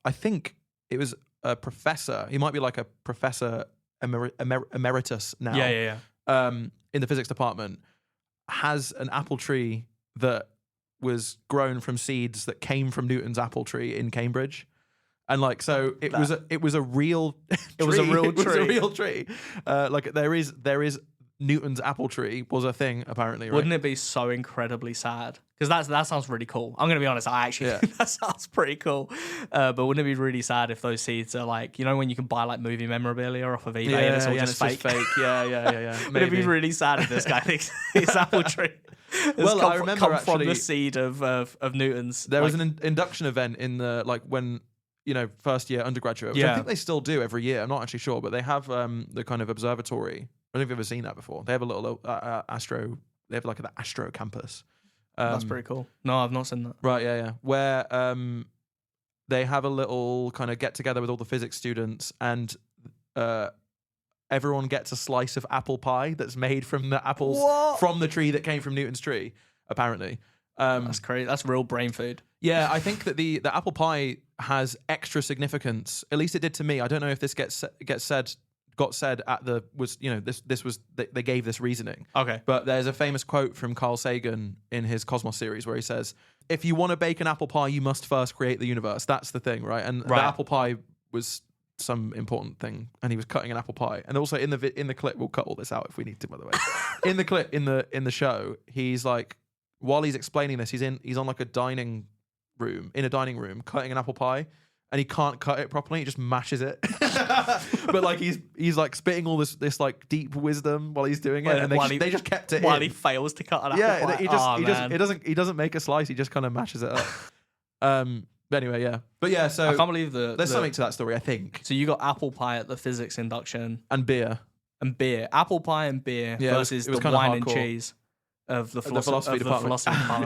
I think it was a professor. He might be like a professor emeritus now. Yeah. In the physics department, has an apple tree that was grown from seeds that came from Newton's apple tree in Cambridge. And like, so it was a real tree. It was a real tree. It was a real tree. Like there is Newton's apple tree was a thing apparently, right? Wouldn't it be so incredibly sad? Because that sounds really cool. I'm going to be honest, I actually think that sounds pretty cool. But wouldn't it be really sad if those seeds are like, you know, when you can buy like movie memorabilia off of eBay and it's all just fake? Yeah. Would it be really sad if this guy thinks his apple tree I remember come from the seed of Newton's? There was an induction event in the, like, when, you know, first year undergraduate, which I think they still do every year. I'm not actually sure, but they have the kind of observatory. I don't know if you've ever seen that before. They have a little astro. They have like the astro campus. That's pretty cool. No, I've not seen that. Right, yeah. Where they have a little kind of get together with all the physics students, and everyone gets a slice of apple pie that's made from the apples from the tree that came from Newton's tree. Apparently, that's crazy. That's real brain food. Yeah, I think that the apple pie has extra significance. At least it did to me. I don't know if this got said at the this was they gave this reasoning. Okay, but there's a famous quote from Carl Sagan in his Cosmos series where he says, "If you want to bake an apple pie, you must first create the universe." That's the thing, right? And the apple pie was some important thing, and he was cutting an apple pie. And also in the clip, we'll cut all this out if we need to, by the way. In the clip, in the show, he's like, while he's explaining this, he's on like a dining room cutting an apple pie, and he can't cut it properly. He just mashes it. But like he's like spitting all this like deep wisdom while he's doing it, and they just kept it while in. He fails to cut an apple pie. He doesn't make a slice. He just kind of mashes it up. But anyway, yeah. But yeah, so I can't believe there's something to that story, I think. So you got apple pie at the physics induction and beer, apple pie and beer versus the wine and cheese of the philosophy department.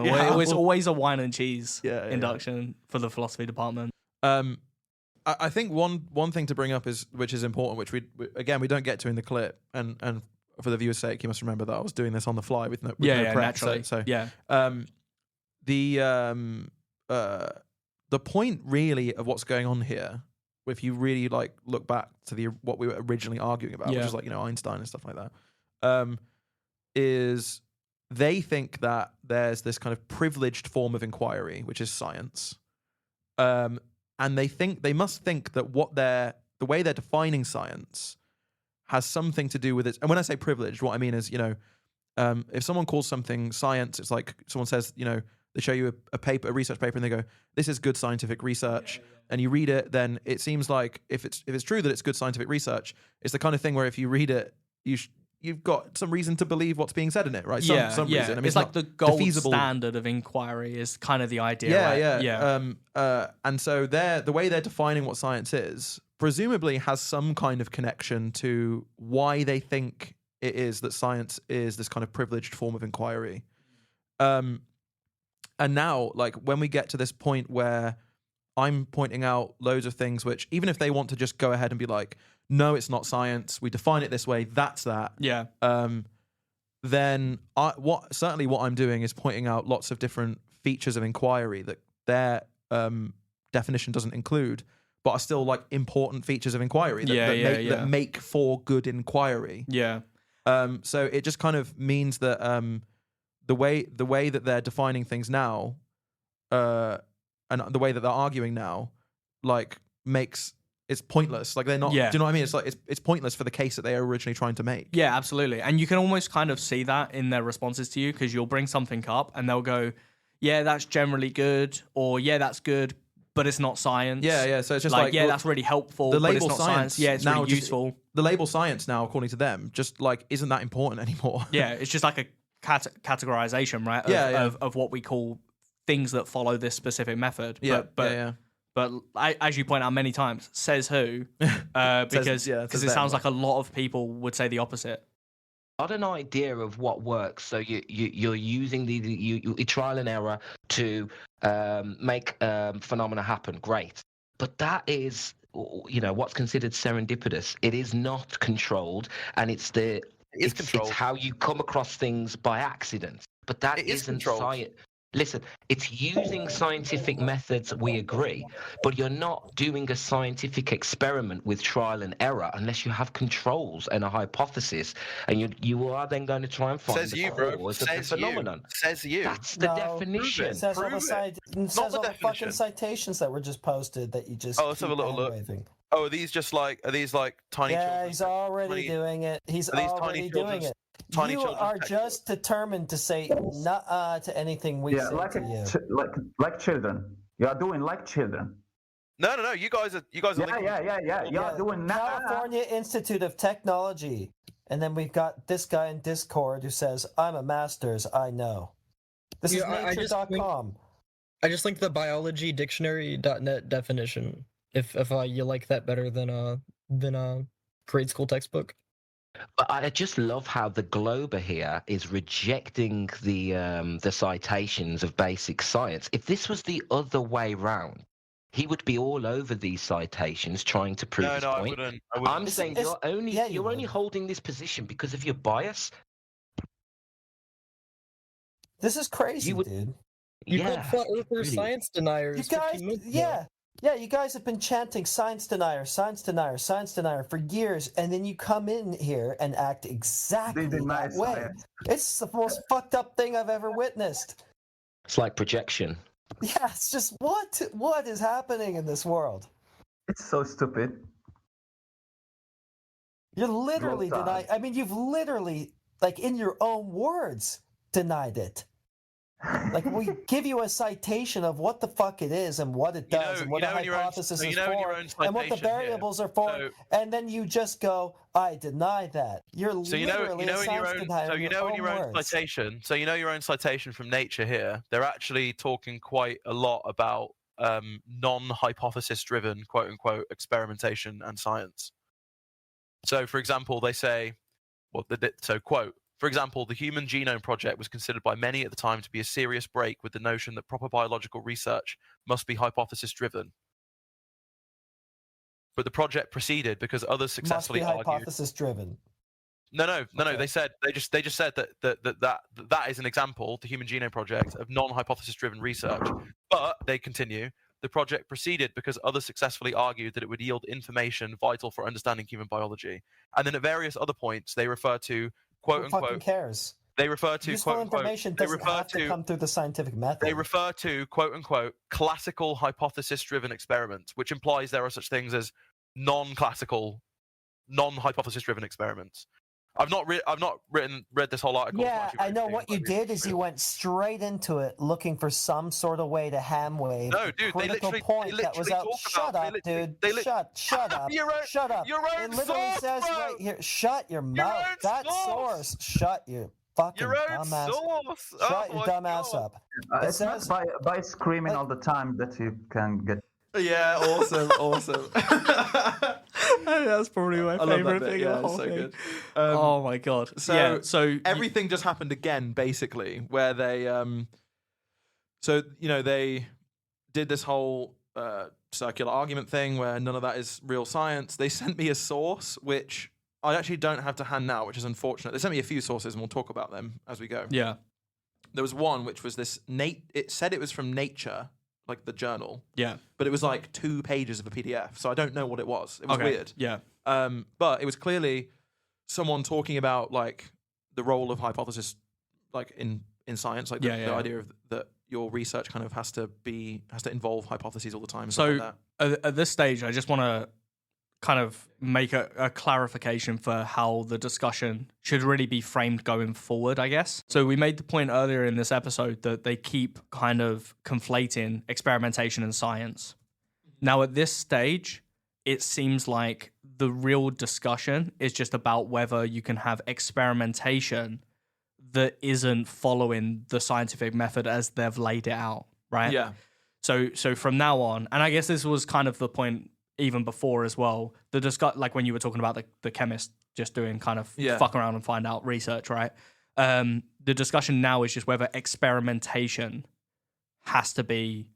It was always a wine and cheese induction for the philosophy department. I think one thing to bring up which is important, which we don't get to in the clip, and for the viewer's sake, you must remember that I was doing this on the fly with no prep. Naturally. So the point really of what's going on here, if you really like look back to what we were originally arguing about, which is like, you know, Einstein and stuff like that, is they think that there's this kind of privileged form of inquiry, which is science, and they must think that the way they're defining science has something to do with it. And when I say privileged, what I mean is, if someone calls something science, it's like someone says, they show you a research paper, and they go, "This is good scientific research," and you read it, then it seems like if it's true that it's good scientific research, it's the kind of thing where if you read it, you've got some reason to believe what's being said in it, right? Some reason. I mean, it's like the gold standard of inquiry is kind of the idea. And so the way they're defining what science is presumably has some kind of connection to why they think it is that science is this kind of privileged form of inquiry. And now, like, when we get to this point where I'm pointing out loads of things which, even if they want to just go ahead and be like, no, it's not science, we define it this way, that's that. Yeah. Then what I'm doing is pointing out lots of different features of inquiry that their definition doesn't include, but are still like important features of inquiry that make for good inquiry. Yeah. So it just kind of means that the way that they're defining things now, and the way that they're arguing now, like makes it's pointless. Like they're not. Yeah. Do you know what I mean? It's like it's pointless for the case that they were originally trying to make. Yeah, absolutely. And you can almost kind of see that in their responses to you, because you'll bring something up and they'll go, "Yeah, that's generally good," or "Yeah, that's good, but it's not science." Yeah. So it's just like yeah, that's really helpful. The but label it's not science. Yeah, it's now really useful. The label science now, according to them, just like isn't that important anymore. Yeah, it's just like a categorization, right? Of what we call things that follow this specific method. But as you point out many times, says who? Because it sounds like a lot of people would say the opposite. Got an idea of what works, so you're using the trial and error to make phenomena happen. Great, but that is what's considered serendipitous. It is not controlled, and it's how you come across things by accident. But that isn't science. Listen, it's using scientific methods, we agree, but you're not doing a scientific experiment with trial and error unless you have controls and a hypothesis, and you are then going to try and find the cause of the phenomenon. Says you. That's the definition. It says all the fucking citations that were just posted that you just let's have a little look. Oh, are these tiny children? Yeah, he's already doing it. He's already doing it. You are just determined to say nuh-uh to anything we say to you. Like children. You are doing like children. No. You guys are. Yeah. You are doing California Institute of Technology, and then we've got this guy in Discord who says, "I'm a master's. I know." This is nature.com. I just linked the biologydictionary.net definition. If you like that better than a grade school textbook. But I just love how the Glober here is rejecting the citations of basic science. If this was the other way round, he would be all over these citations trying to prove his point. I wouldn't. I'm saying you're only holding this position because of your bias. This is crazy, dude. You called flat earthers science deniers. You guys, you guys have been chanting science denier for years, and then you come in here and act exactly that way. Science. It's the most fucked up thing I've ever witnessed. It's like projection. Yeah, it's just what is happening in this world? It's so stupid. You're literally denying. I mean, you've literally, like in your own words, denied it. Like, we give you a citation of what the fuck it is and what it does and what the hypothesis is for and what the variables are for, and then you just go, I deny that. You're literally a science denier. So in your own citation. So your own citation from Nature here. They're actually talking quite a lot about non-hypothesis-driven, quote-unquote, experimentation and science. So, for example, they say, quote, "For example, the Human Genome Project was considered by many at the time to be a serious break with the notion that proper biological research must be hypothesis-driven. But the project proceeded because others successfully argued..." Hypothesis-driven. No. They just said that is an example, the Human Genome Project, of non-hypothesis-driven research. But they continue, the project proceeded because others successfully argued that it would yield information vital for understanding human biology. And then at various other points, they refer to, quote unquote, cares? They refer to useful quote information unquote, doesn't have to come through the scientific method. They refer to quote unquote classical hypothesis-driven experiments, which implies there are such things as non-classical, non-hypothesis-driven experiments. I've not read this whole article. Yeah, I know what you did is you went straight into it looking for some sort of way to ham wave. No, dude, critical point that was out. Shut up, dude. Shut up. Shut up. Your own it literally source, says bro. right here. Shut your mouth. That source. Shut your fucking dumbass. Source. Shut your dumbass up. It says not by screaming all the time that you can get. Yeah, awesome. That's probably my favorite thing. Yeah, of the whole so thing. good. Oh my god! So everything just happened again, basically, where they, they did this whole circular argument thing where none of that is real science. They sent me a source which I actually don't have to hand now, which is unfortunate. They sent me a few sources, and we'll talk about them as we go. Yeah, there was one which was this It said it was from Nature. Like the journal, but it was like 2 pages of a PDF, so I don't know what it was. It was weird, but it was clearly someone talking about like the role of hypothesis, like in science, like the idea of that your research kind of has to involve hypotheses all the time. So like that. At this stage, I just want to kind of make a clarification for how the discussion should really be framed going forward, I guess. So we made the point earlier in this episode that they keep kind of conflating experimentation and science. Now, at this stage, it seems like the real discussion is just about whether you can have experimentation that isn't following the scientific method as they've laid it out, right? Yeah. So from now on, and I guess this was kind of the point even before as well, like when you were talking about the chemist just doing kind of fuck around and find out research, right? The discussion now is just whether experimentation has to be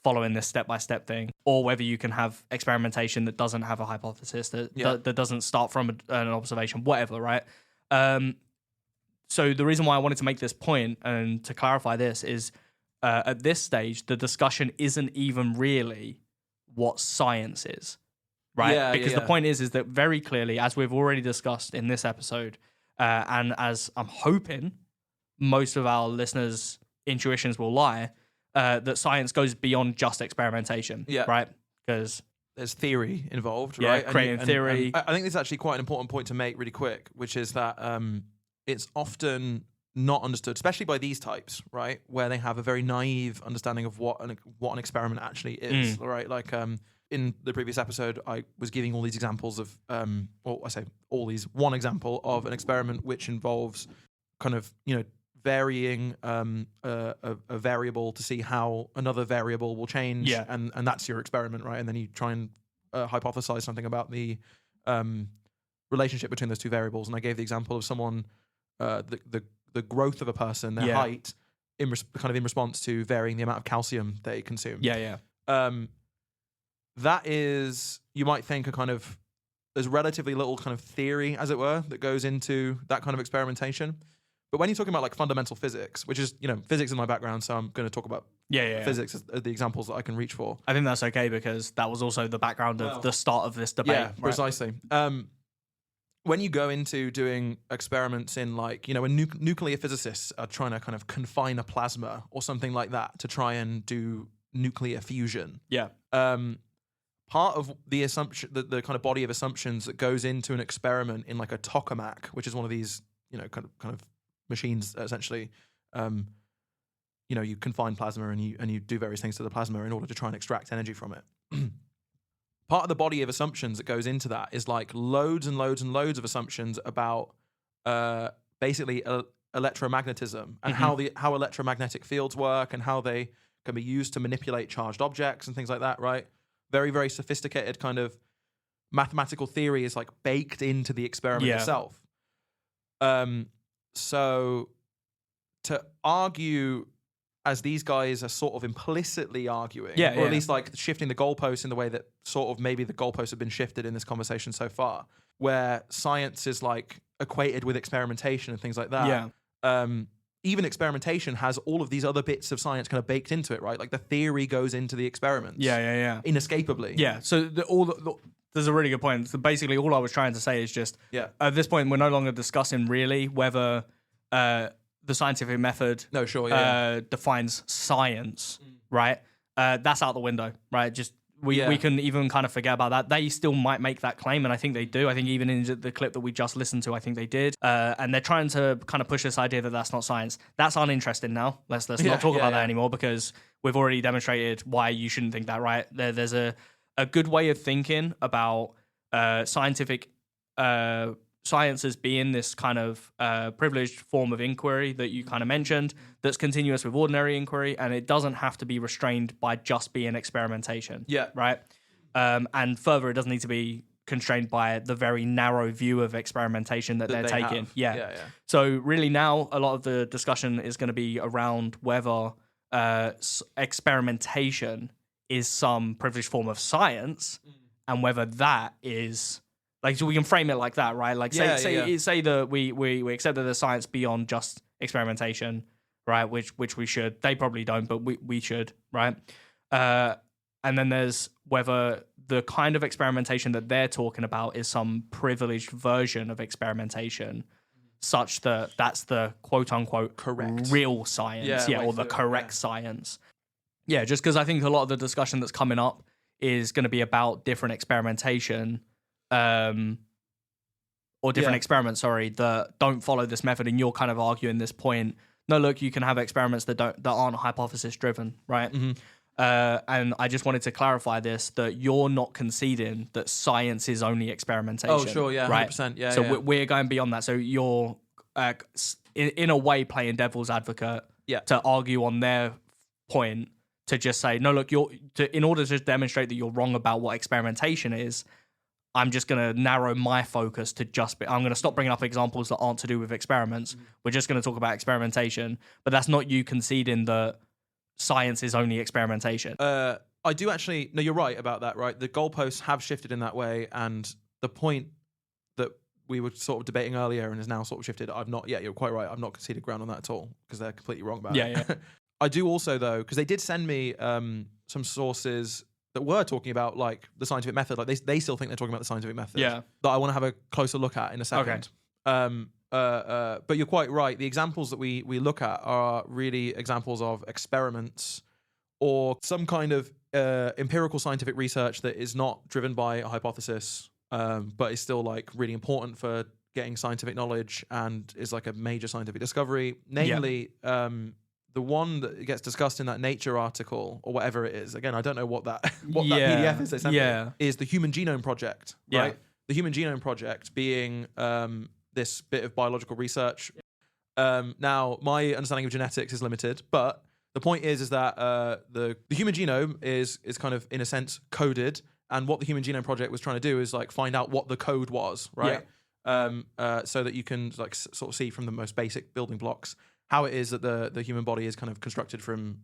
following this step-by-step thing, or whether you can have experimentation that doesn't have a hypothesis, that doesn't start from an observation, whatever, right? So the reason why I wanted to make this point and to clarify this is at this stage, the discussion isn't even really what science is, right? Because the point is that very clearly, as we've already discussed in this episode, and as I'm hoping most of our listeners' intuitions will lie, that science goes beyond just experimentation, right? Because there's theory involved, right? Creating theory. I think this is actually quite an important point to make really quick, which is that it's often not understood, especially by these types, right, where they have a very naive understanding of what an experiment actually is, right? Like in the previous episode, I was giving all these examples of, one example of an experiment which involves kind of, varying a variable to see how another variable will change, and that's your experiment, right? And then you try and hypothesize something about the relationship between those two variables. And I gave the example of someone, the growth of a person, their height, in response to varying the amount of calcium they consume. That is, you might think, there's relatively little kind of theory, as it were, that goes into that kind of experimentation. But when you're talking about like fundamental physics, which is, physics is my background, so I'm going to talk about physics as the examples that I can reach for. I think that's okay, because that was also the background of the start of this debate. Yeah, right? Precisely. When you go into doing experiments in when nuclear physicists are trying to kind of confine a plasma or something like that to try and do nuclear fusion. Part of the assumption, the kind of body of assumptions that goes into an experiment in like a tokamak, which is one of these, kind of machines that essentially, you confine plasma and you do various things to the plasma in order to try and extract energy from it. Part of the body of assumptions that goes into that is like loads and loads and loads of assumptions about basically electromagnetism and how electromagnetic fields work and how they can be used to manipulate charged objects and things like that, right? Very, very sophisticated kind of mathematical theory is like baked into the experiment itself. So to argue, as these guys are sort of implicitly arguing, or at least like shifting the goalposts in the way that sort of maybe the goalposts have been shifted in this conversation so far, where science is like equated with experimentation and things like that. Even experimentation has all of these other bits of science kind of baked into it, right? Like the theory goes into the experiments. Inescapably. So there's a really good point. So basically, all I was trying to say is just at this point, we're no longer discussing really whether the scientific method defines science, right? That's out the window, right? Just we can even kind of forget about that. They still might make that claim, and I think they do. I think even in the clip that we just listened to, I think they did. And they're trying to kind of push this idea that that's not science. That's uninteresting now. Let's not talk about that anymore, because we've already demonstrated why you shouldn't think that, right? There's a good way of thinking about scientific science as being this kind of privileged form of inquiry that you kind of mentioned, that's continuous with ordinary inquiry, and it doesn't have to be restrained by just being experimentation. Yeah. Right? And further, it doesn't need to be constrained by the very narrow view of experimentation that they're taking. Yeah. So really now, a lot of the discussion is going to be around whether experimentation is some privileged form of science, and whether that is... Like, so we can frame it like that, right? Like, say that we accept that there's science beyond just experimentation, right? Which we should. They probably don't, but we should, right? And then there's whether the kind of experimentation that they're talking about is some privileged version of experimentation, such that that's the quote unquote correct real science, or the correct science. Yeah, just because I think a lot of the discussion that's coming up is going to be about different experimentation. Or different experiments, that don't follow this method, and you're kind of arguing this point. No, look, you can have experiments that aren't hypothesis driven, right? And I just wanted to clarify this, that you're not conceding that science is only experimentation. Oh, sure, yeah, right? 100%, yeah. So we're going beyond that. So you're in a way playing devil's advocate to argue on their point, to just say, no, look, in order to demonstrate that you're wrong about what experimentation is, I'm just going to narrow my focus to I'm going to stop bringing up examples that aren't to do with experiments. We're just going to talk about experimentation. But that's not you conceding that science is only experimentation. I do actually... No, you're right about that, right? The goalposts have shifted in that way, and the point that we were sort of debating earlier and is now sort of shifted, you're quite right, I've not conceded ground on that at all, because they're completely wrong about it. Yeah. I do also, though, because they did send me some sources that were talking about, like, the scientific method. Like, they still think they're talking about the scientific method. Yeah. That I want to have a closer look at in a second. Okay. But you're quite right. The examples that we look at are really examples of experiments or some kind of empirical scientific research that is not driven by a hypothesis, but is still, like, really important for getting scientific knowledge and is like a major scientific discovery. Namely, the one that gets discussed in that Nature article, or whatever it is, again, I don't know what that PDF is, is the Human Genome Project, right? The Human Genome Project being this bit of biological research. Now, my understanding of genetics is limited, but the point is that the human genome is kind of, in a sense, coded, and what the Human Genome Project was trying to do is, like, find out what the code was, right? So that you can, like, sort of see from the most basic building blocks how it is that the human body is kind of constructed from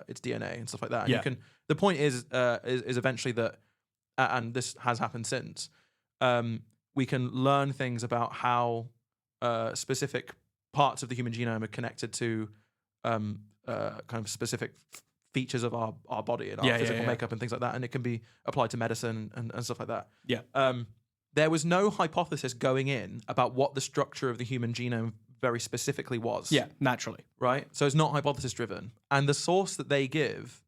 its DNA and stuff like that. And the point is eventually that, and this has happened since, we can learn things about how specific parts of the human genome are connected to kind of specific features of our body and our physical makeup and things like that. And it can be applied to medicine and stuff like that. There was no hypothesis going in about what the structure of the human genome very specifically was. Yeah, naturally. Right? So it's not hypothesis driven. And the source that they give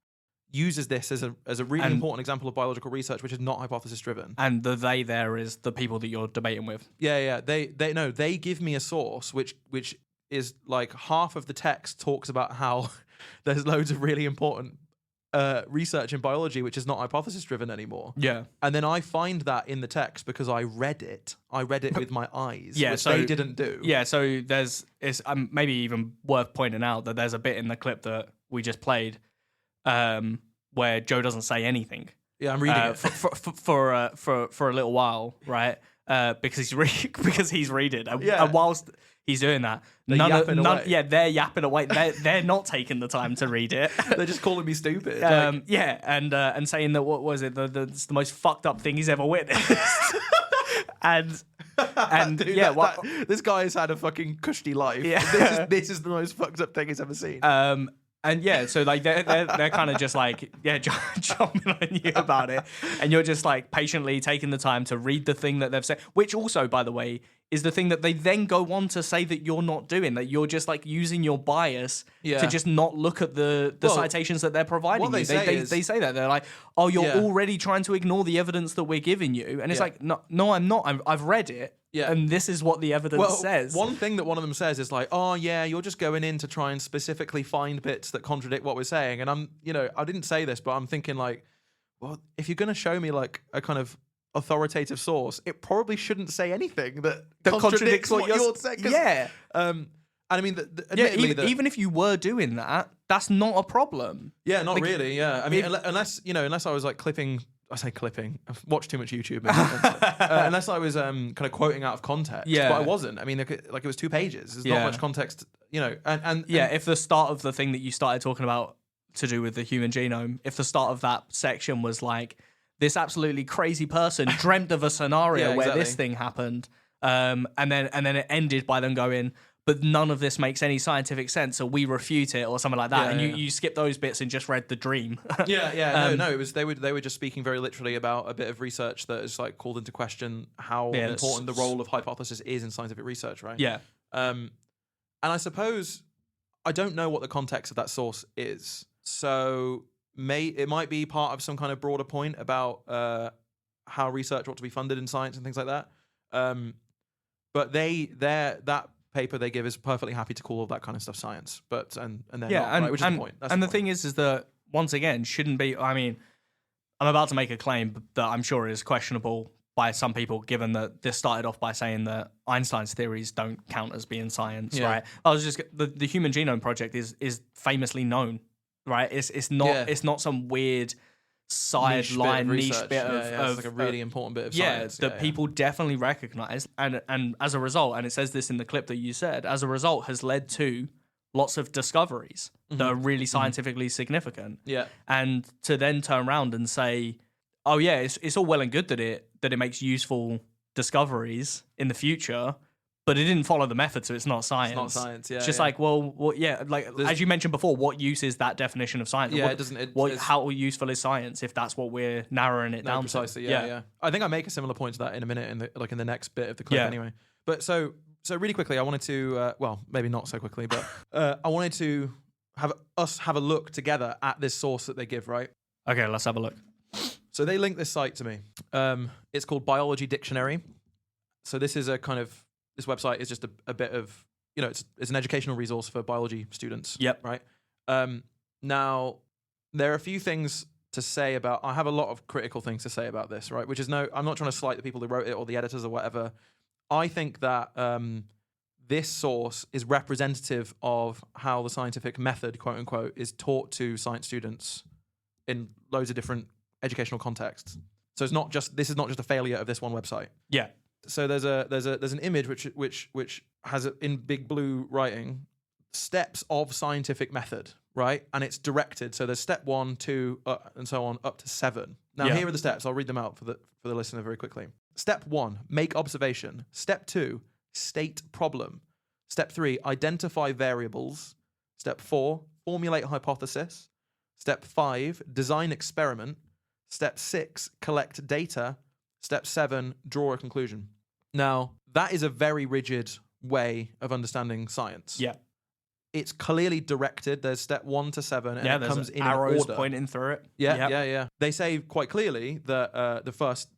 uses this as a really important example of biological research, which is not hypothesis driven. And the they there is the people that you're debating with. Yeah. They give me a source which is, like, half of the text talks about how there's loads of really important research in biology which is not hypothesis driven anymore. Yeah. And then I find that in the text because I read it with my eyes, which they didn't do. Yeah, so it's maybe even worth pointing out that there's a bit in the clip that we just played where Joe doesn't say anything. Yeah, I'm reading it for a little while, right? Because he's reading, and whilst he's doing that, they're yapping away. They're not taking the time to read it. They're just calling me stupid. And saying that, what was it? It's the most fucked up thing he's ever witnessed. and Dude, this guy has had a fucking cushy life. Yeah. This is the most fucked up thing he's ever seen. So, like, they're kind of just like, jumping on you about it, and you're just, like, patiently taking the time to read the thing that they've said, which also, by the way, is the thing that they then go on to say that you're not doing, that you're just like using your bias to just not look at the citations that they're providing you. They say that. They're like, oh, you're already trying to ignore the evidence that we're giving you. And it's like, no, I'm not. I've read it. Yeah. And this is what the evidence says. One thing that one of them says is like, oh, yeah, you're just going in to try and specifically find bits that contradict what we're saying. And I didn't say this, but I'm thinking like, well, if you're going to show me like a kind of authoritative source, it probably shouldn't say anything that contradicts what you're saying. Yeah. And I mean, even if you were doing that, that's not a problem. Yeah, not really. Yeah. I mean, unless I was like clipping. I say clipping. I've watched too much YouTube. Unless I was kind of quoting out of context. Yeah. But I wasn't. I mean, like it was 2 pages. There's not much context, And if the start of the thing that you started talking about to do with the human genome, if the start of that section was like, this absolutely crazy person dreamt of a scenario where this thing happened, and then it ended by them going, but none of this makes any scientific sense, so we refute it or something like that. You skip those bits and just read the dream. It was they were just speaking very literally about a bit of research that is like called into question how important the role of hypothesis is in scientific research, right? Yeah. And I suppose I don't know what the context of that source is, so it might be part of some kind of broader point about how research ought to be funded in science and things like that. But that paper they give is perfectly happy to call all that kind of stuff science, but and they're not, right, which is the point. That's the thing is that once again shouldn't be. I mean, I'm about to make a claim that I'm sure is questionable by some people, given that this started off by saying that Einstein's theories don't count as being science, right? I was just the Human Genome Project is famously known, right? It's not some weird sideline niche bit of it's like a really important bit of science that people definitely recognize, and as a result, and it says this in the clip that you said, as a result has led to lots of discoveries that are really scientifically significant. Yeah. And to then turn around and say, oh yeah, it's all well and good that it makes useful discoveries in the future, but it didn't follow the method, so it's not science. It's not science, yeah. It's just like, as you mentioned before, what use is that definition of science? Yeah, it doesn't. How useful is science if that's what we're narrowing it down precisely, to? Yeah. I think I make a similar point to that in a minute, in the next bit of the clip anyway. But so really quickly, I wanted to, maybe not so quickly, but I wanted to have a look together at this source that they give, right? Okay, let's have a look. So they link this site to me. It's called Biology Dictionary. So this is this website is just a bit of, it's an educational resource for biology students. Yep. Right. Now, there are a few things to say about. I have a lot of critical things to say about this, right? Which is I'm not trying to slight the people who wrote it or the editors or whatever. I think that this source is representative of how the scientific method, quote unquote, is taught to science students in loads of different educational contexts. So this is not just a failure of this one website. Yeah. So there's an image which has in big blue writing steps of scientific method, right? And it's directed. So there's step 1, 2, and so on up to 7. Now here are the steps. I'll read them out for the listener very quickly. Step 1, make observation. Step 2, state problem. Step 3, identify variables. Step 4, formulate hypothesis. Step 5, design experiment. Step 6, collect data. Step 7, draw a conclusion. Now, that is a very rigid way of understanding science. Yeah. It's clearly directed. There's step 1 to 7, and it comes in arrows order. Pointing through it. Yeah. They say quite clearly that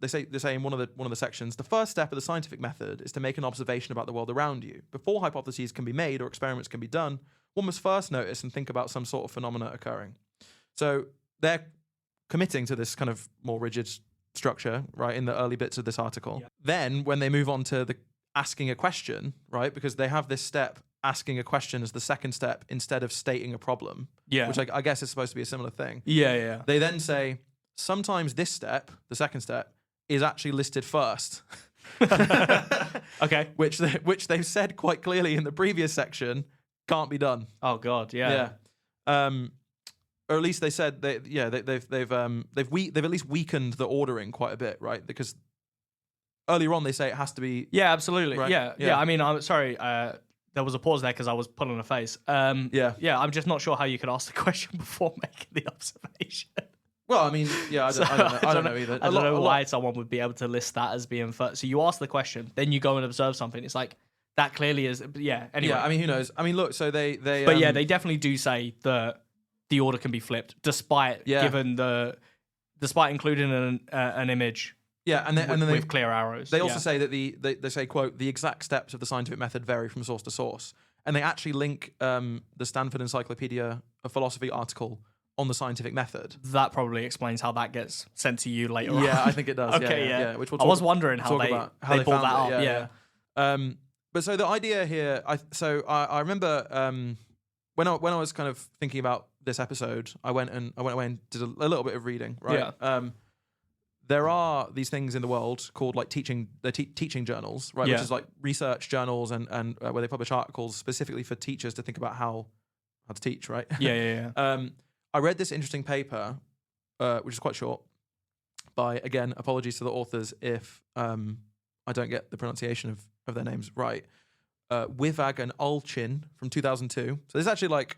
they say in one of the sections, the first step of the scientific method is to make an observation about the world around you. Before hypotheses can be made or experiments can be done, one must first notice and think about some sort of phenomena occurring. So they're committing to this kind of more rigid structure, right, in the early bits of this article. Yeah. Then when they move on to the asking a question, right, because they have this step, asking a question as the second step instead of stating a problem, which I guess is supposed to be a similar thing. Yeah. They then say, sometimes this step, the second step, is actually listed first. Okay. Which they've said quite clearly in the previous section can't be done. Oh God, yeah. Or at least they said they've at least weakened the ordering quite a bit, right? Because earlier on they say it has to be. Yeah, absolutely. Right? Yeah. I mean, I'm sorry. There was a pause there because I was pulling a face. Yeah. I'm just not sure how you could ask the question before making the observation. Well, I mean, yeah, I don't know either. I don't know why someone would be able to list that as being first. So you ask the question, then you go and observe something. It's like that clearly is. Yeah. Anyway. Yeah. I mean, who knows? I mean, look. So they. But yeah, they definitely do say that the order can be flipped, despite including an image. Yeah, and then with clear arrows. They also say that they say, quote, the exact steps of the scientific method vary from source to source, and they actually link the Stanford Encyclopedia of Philosophy article on the scientific method. That probably explains how that gets sent to you later on. Yeah, I think it does. Okay, yeah. Which I was wondering how they brought that up. Yeah. But so the idea here, I remember when I was kind of thinking about this episode, I went away and did a little bit of reading. Right. Yeah. There are these things in the world called like teaching journals, right? Yeah. Which is like research journals and where they publish articles specifically for teachers to think about how to teach, right? Yeah. I read this interesting paper, which is quite short, by, again, apologies to the authors if I don't get the pronunciation of their names right. Wivagg and Allchin from 2002. So this is actually like,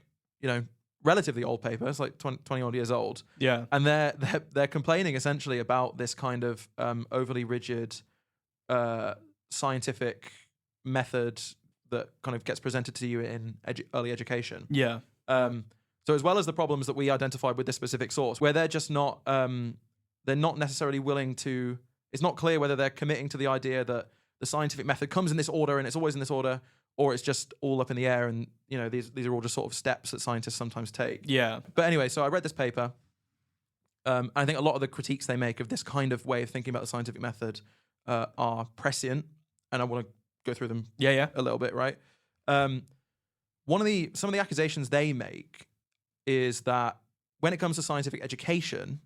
relatively old paper. It's like 20 odd years old. Yeah. And they're complaining essentially about this kind of overly rigid scientific method that kind of gets presented to you in early education. Yeah. So as well as the problems that we identified with this specific source, where they're just not, they're not necessarily willing to, it's not clear whether they're committing to the idea that the scientific method comes in this order and it's always in this order, or it's just all up in the air and, these are all just sort of steps that scientists sometimes take. Yeah. But anyway, so I read this paper. I think a lot of the critiques they make of this kind of way of thinking about the scientific method are prescient, and I want to go through them a little bit, right? Some of the accusations they make is that when it comes to scientific education,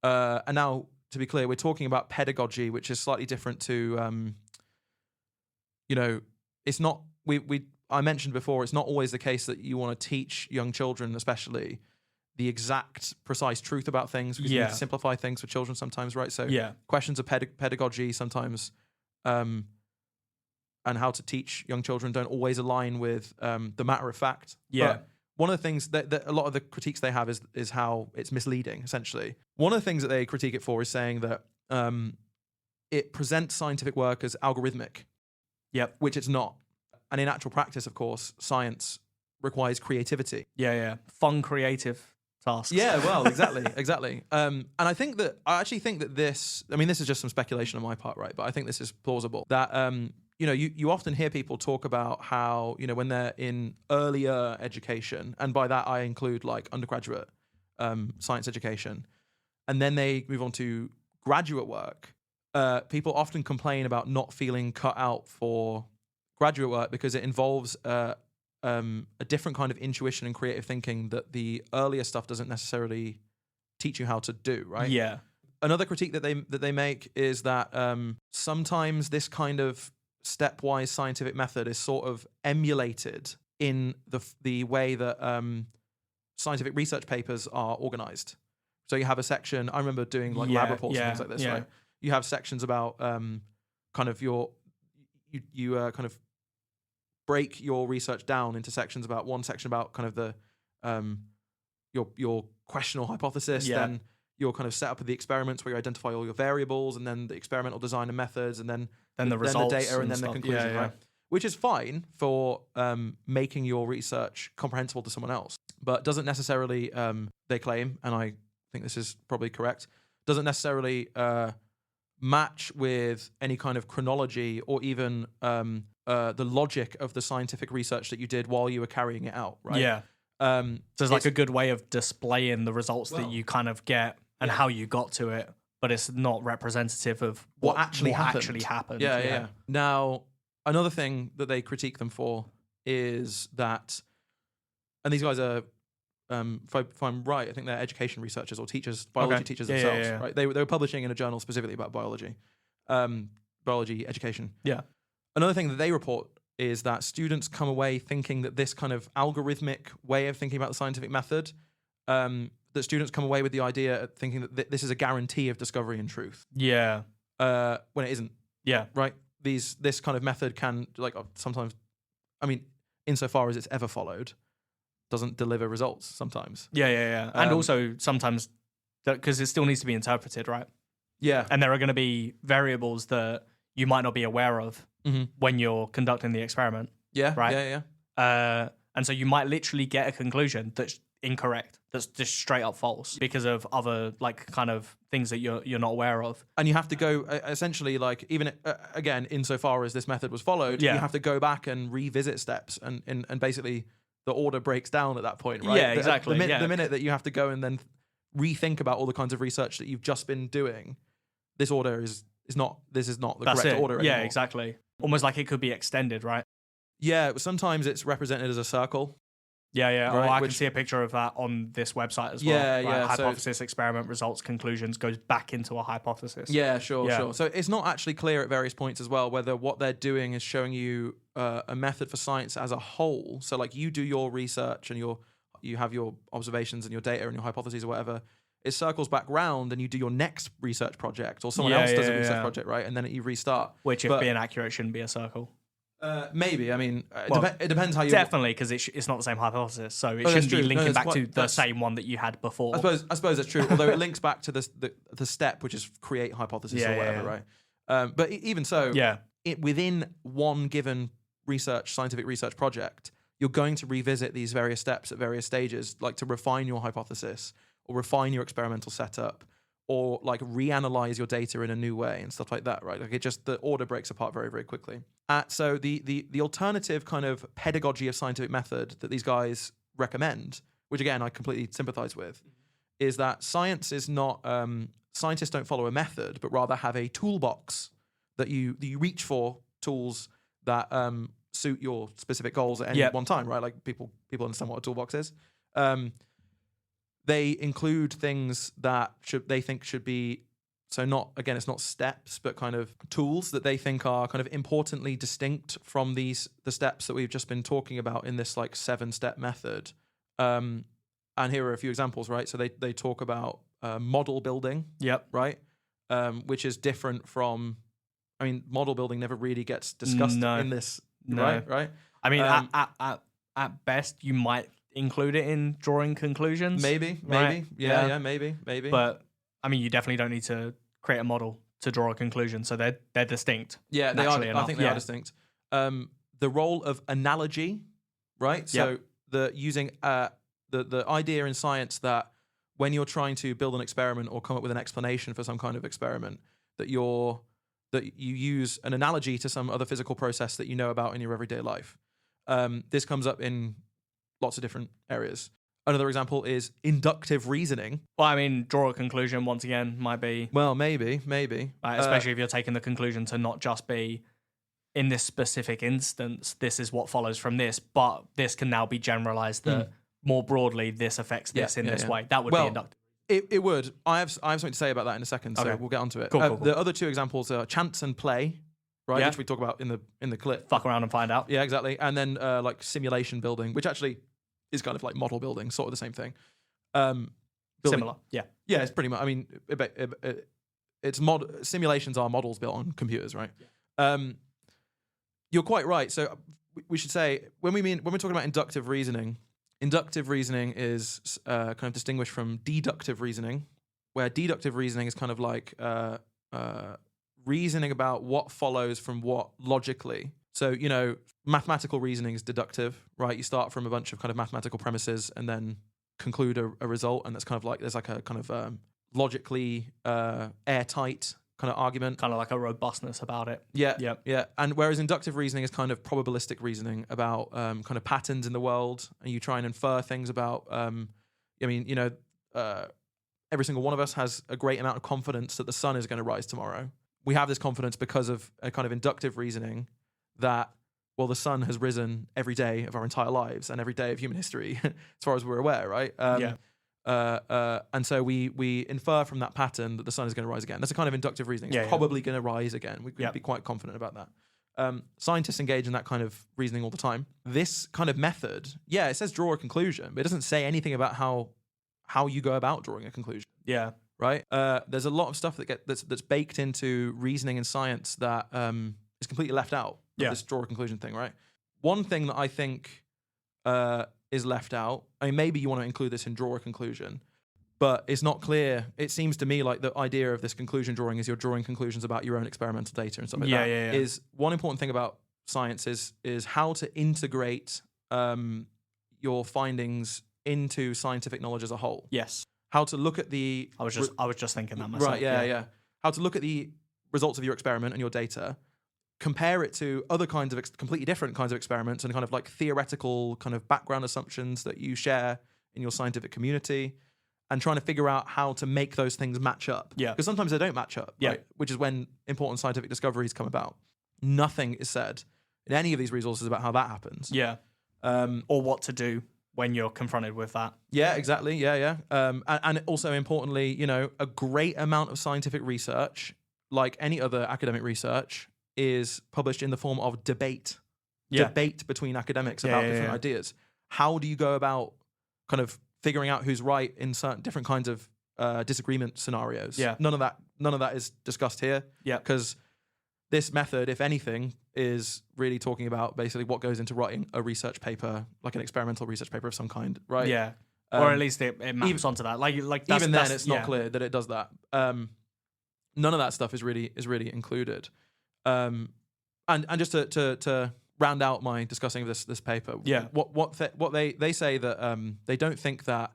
and now to be clear, we're talking about pedagogy, which is slightly different to, it's not, I mentioned before, it's not always the case that you want to teach young children, especially, the exact precise truth about things, because you need to simplify things for children sometimes, right? So questions of pedagogy sometimes, and how to teach young children don't always align with the matter of fact. Yeah. But one of the things that a lot of the critiques they have is how it's misleading, essentially. One of the things that they critique it for is saying that it presents scientific work as algorithmic, which it's not. And in actual practice, of course, science requires creativity. Yeah. Fun, creative tasks. Yeah, well, exactly. And I actually think that this is just some speculation on my part, right? But I think this is plausible. That, you often hear people talk about how, when they're in earlier education, and by that I include like undergraduate science education, and then they move on to graduate work, people often complain about not feeling cut out for graduate work because it involves a different kind of intuition and creative thinking that the earlier stuff doesn't necessarily teach you how to do, right? Yeah. Another critique that they make is that sometimes this kind of stepwise scientific method is sort of emulated in the way that scientific research papers are organized. So you have a section, I remember doing like lab reports and things like this, right? You have sections about kind of you kind of break your research down into sections about one section about kind of the your question or hypothesis, then you'll kind of set up the experiments where you identify all your variables, and then the experimental design and methods, and then the results, then the data, and then the conclusion, right? Which is fine for making your research comprehensible to someone else, but doesn't necessarily, they claim, and I think this is probably correct, doesn't necessarily match with any kind of chronology or even the logic of the scientific research that you did while you were carrying it out, right? Yeah. So it's like a good way of displaying the results that you kind of get and how you got to it, but it's not representative of what actually happened. Yeah. Now, another thing that they critique them for is that, and these guys are, if I'm right, I think they're education researchers or teachers, biology teachers themselves, right? They were publishing in a journal specifically about biology, biology education. Yeah. Another thing that they report is that students come away thinking that this kind of algorithmic way of thinking about the scientific method, that students come away with the idea of thinking that this is a guarantee of discovery and truth. Yeah. When it isn't. Yeah. Right? This kind of method can, like, sometimes, I mean, insofar as it's ever followed, doesn't deliver results sometimes. Yeah. And also sometimes because it still needs to be interpreted, right? Yeah. And there are going to be variables that you might not be aware of when you're conducting the experiment. Yeah. Right. Yeah. And so you might literally get a conclusion that's incorrect, that's just straight up false because of other like kind of things that you're not aware of. And you have to go essentially like even again insofar as this method was followed, you have to go back and revisit steps and basically the order breaks down at that point, right? Yeah, exactly. The minute that you have to go and then rethink about all the kinds of research that you've just been doing, this order is not the correct order anymore. Yeah, exactly. Almost like it could be extended, right? Yeah, sometimes it's represented as a circle. Yeah. Right, I can see a picture of that on this website as well. Yeah. Hypothesis, experiment, results, conclusions goes back into a hypothesis. Yeah, sure. So it's not actually clear at various points as well whether what they're doing is showing you a method for science as a whole. So like you do your research and you have your observations and your data and your hypotheses or whatever. It circles back round and you do your next research project or someone else does a research project, right? And then you restart. Which, if being accurate, shouldn't be a circle. Maybe. I mean, it depends how you... Definitely, because it's not the same hypothesis, so it shouldn't be linking back to the same one that you had before. I suppose that's true, although it links back to the step, which is create hypothesis or whatever, right? But even so, within one given scientific research project, you're going to revisit these various steps at various stages, like to refine your hypothesis or refine your experimental setup or like reanalyze your data in a new way and stuff like that, right? Like the order breaks apart very, very quickly. So the alternative kind of pedagogy of scientific method that these guys recommend, which again, I completely sympathize with, is that science is not, scientists don't follow a method, but rather have a toolbox that you reach for tools that suit your specific goals at any one time, right? Like people understand what a toolbox is. They include things that they think should be, so not, again, it's not steps, but kind of tools that they think are kind of importantly distinct from the steps that we've just been talking about in this like 7-step method. And here are a few examples, right? So they talk about model building, right? Which is different from, I mean, model building never really gets discussed in this, right? I mean, at best, you might include it in drawing conclusions. Maybe. Right? Yeah, maybe. But I mean, you definitely don't need to create a model to draw a conclusion. So they're distinct. Yeah, they are. I think they are distinct. The role of analogy, right? So using the idea in science that when you're trying to build an experiment or come up with an explanation for some kind of experiment, that you use an analogy to some other physical process that you know about in your everyday life. This comes up in lots of different areas. Another example is inductive reasoning. Well, I mean, draw a conclusion once again might be... Well, maybe. Especially if you're taking the conclusion to not just be, in this specific instance, this is what follows from this, but this can now be generalized that more broadly, this affects this in this way. That would be inductive. It would. I have something to say about that in a second, so we'll get onto it. Cool. The other two examples are chance and play, right? Which we talk about in the clip. Fuck around and find out. Yeah, exactly. And then like simulation building, which actually is kind of like model building, sort of the same thing. Similar, yeah. Yeah, it's pretty much. I mean, simulations are models built on computers, right? Yeah. You're quite right. So we should say when we're talking about inductive reasoning is kind of distinguished from deductive reasoning, where deductive reasoning is kind of like reasoning about what follows from what logically. So, mathematical reasoning is deductive, right? You start from a bunch of kind of mathematical premises and then conclude a result. And that's kind of like, there's like a kind of logically airtight kind of argument. Kind of like a robustness about it. Yeah. And whereas inductive reasoning is kind of probabilistic reasoning about kind of patterns in the world. And you try and infer things about, every single one of us has a great amount of confidence that the sun is going to rise tomorrow. We have this confidence because of a kind of inductive reasoning that, well, the sun has risen every day of our entire lives and every day of human history, as far as we're aware, right? And so we infer from that pattern that the sun is going to rise again. That's a kind of inductive reasoning. It's probably going to rise again. We can be quite confident about that. Scientists engage in that kind of reasoning all the time. This kind of method, it says draw a conclusion, but it doesn't say anything about how you go about drawing a conclusion. Yeah. Right? There's a lot of stuff that's baked into reasoning and science that is completely left out of this draw a conclusion thing, right? One thing that I think is left out, I mean, maybe you want to include this in draw a conclusion, but it's not clear. It seems to me like the idea of this conclusion drawing is you're drawing conclusions about your own experimental data and stuff like that. Yeah. Is one important thing about science is how to integrate your findings into scientific knowledge as a whole. Yes. How to look at the... I was just thinking that myself. Right, yeah. How to look at the results of your experiment and your data, compare it to other kinds of completely different kinds of experiments and kind of like theoretical kind of background assumptions that you share in your scientific community, and trying to figure out how to make those things match up. Yeah. Because sometimes they don't match up, right? Which is when important scientific discoveries come about. Nothing is said in any of these resources about how that happens. Yeah. Or what to do when you're confronted with that. Yeah, exactly. Yeah. And also importantly, a great amount of scientific research, like any other academic research, is published in the form of debate. Yeah. Debate between academics about different ideas. How do you go about kind of figuring out who's right in certain different kinds of disagreement scenarios? Yeah. None of that is discussed here. Yeah. Because this method, if anything, is really talking about basically what goes into writing a research paper, like an experimental research paper of some kind, right? Yeah. Or at least it maps onto that. Like even then, it's not clear that it does that. None of that stuff is really included. And just to round out my discussing of this paper, what they say that they don't think that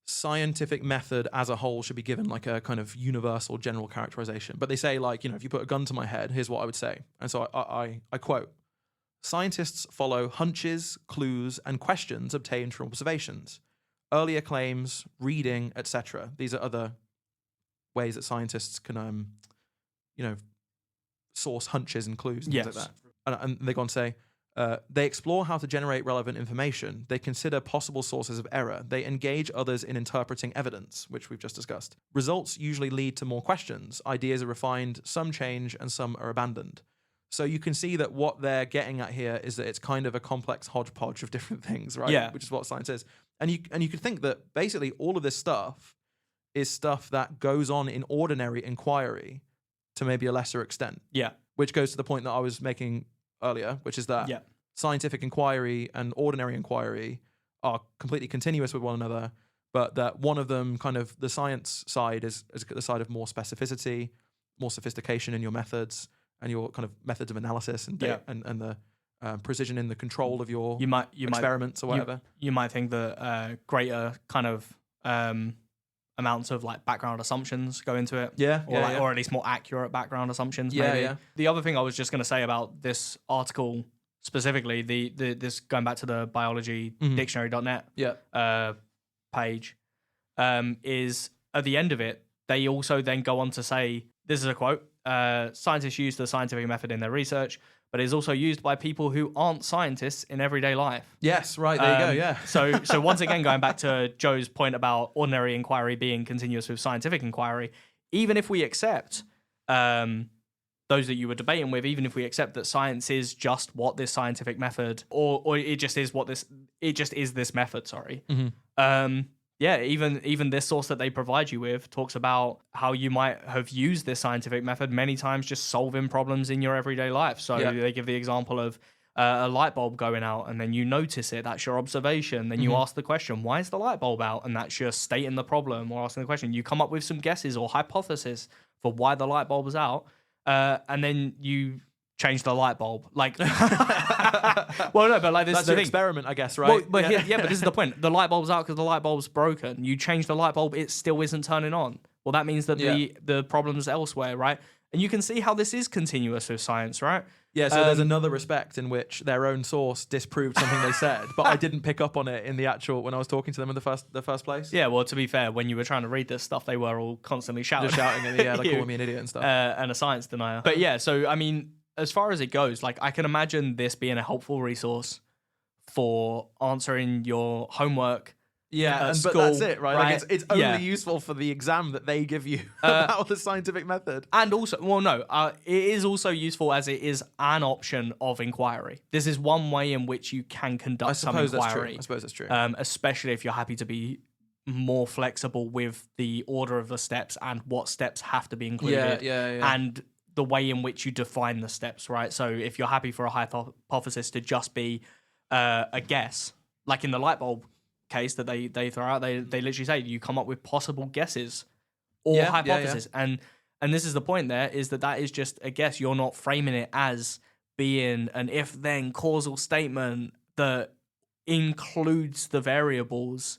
scientific method as a whole should be given like a kind of universal general characterization, but they say like, if you put a gun to my head, here's what I would say. And so I quote: scientists follow hunches, clues, and questions obtained from observations, earlier claims, reading, etc. These are other ways that scientists can source hunches and clues and things like that. And they go on to say, they explore how to generate relevant information. They consider possible sources of error. They engage others in interpreting evidence, which we've just discussed. Results usually lead to more questions. Ideas are refined, some change, and some are abandoned. So you can see that what they're getting at here is that it's kind of a complex hodgepodge of different things, right? Yeah. Which is what science is. And you could think that basically all of this stuff is stuff that goes on in ordinary inquiry to maybe a lesser extent. Yeah. Which goes to the point that I was making earlier, which is that scientific inquiry and ordinary inquiry are completely continuous with one another, but that one of them, kind of the science side, is the side of more specificity, more sophistication in your methods and your kind of methods of analysis and and the precision in the control of your experiments or whatever. You might think that greater kind of amounts of like background assumptions go into it, or at least more accurate background assumptions. Maybe. The other thing I was just going to say about this article specifically, this going back to the biology dictionary.net page, is at the end of it, they also then go on to say, this is a quote: scientists use the scientific method in their research, but it is also used by people who aren't scientists in everyday life. Yes, right, there you go, yeah. So once again, going back to Joe's point about ordinary inquiry being continuous with scientific inquiry, even if we accept those that you were debating with, even if we accept that science is just what this scientific method, or it just is this method, sorry. Even this source that they provide you with talks about how you might have used this scientific method many times just solving problems in your everyday life. So they give the example of a light bulb going out, and then you notice it. That's your observation. Then you ask the question, why is the light bulb out? And that's your stating the problem or asking the question. You come up with some guesses or hypothesis for why the light bulb is out, and then you change the light bulb. Like, well, no, but like this that's is the your thing. Experiment, I guess, right? Well, but but this is the point. The light bulb's out because the light bulb's broken. You change the light bulb, it still isn't turning on. Well, that means that the problem's elsewhere, right? And you can see how this is continuous with science, right? Yeah, so there's another respect in which their own source disproved something they said, but I didn't pick up on it in the actual when I was talking to them in the first place. Yeah, well, to be fair, when you were trying to read this stuff, they were all constantly shouting at me, like calling me an idiot and stuff, and a science denier. But yeah, so I mean, as far as it goes, like I can imagine this being a helpful resource for answering your homework. Yeah, but that's it, right? Like it's only useful for the exam that they give you about the scientific method. And also, it is also useful as it is an option of inquiry. This is one way in which you can conduct some inquiry. I suppose that's true. Especially if you're happy to be more flexible with the order of the steps and what steps have to be included. And the way in which you define the steps, right? So if you're happy for a hypothesis to just be a guess, like in the light bulb case that they throw out, they literally say you come up with possible guesses or hypotheses, and this is the point. There is that is just a guess. You're not framing it as being an if-then causal statement that includes the variables,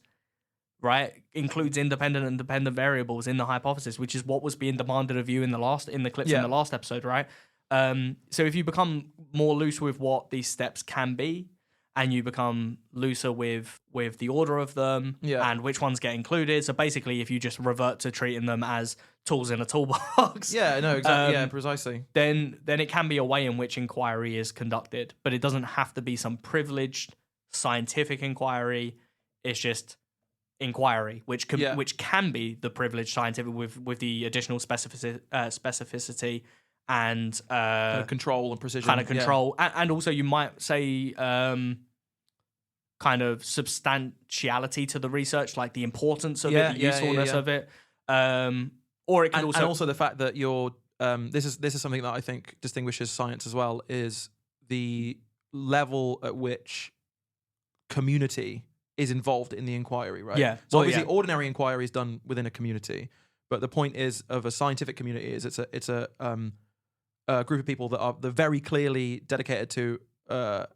right? Includes independent and dependent variables in the hypothesis, which is what was being demanded of you in the clips in the last episode, right? So if you become more loose with what these steps can be, and you become looser with the order of them and which ones get included. So basically, if you just revert to treating them as tools in a toolbox, exactly, precisely. Then it can be a way in which inquiry is conducted, but it doesn't have to be some privileged scientific inquiry. It's just inquiry, which can be the privileged scientific with the additional specificity and kind of control and precision, and also you might say kind of substantiality to the research, like the importance of it, the usefulness of it, or it can and also the fact that you're this is something that I think distinguishes science as well, is the level at which community is involved in the inquiry, right? Yeah. So obviously, ordinary inquiry is done within a community, but the point is of a scientific community is it's a group of people that are very clearly dedicated to a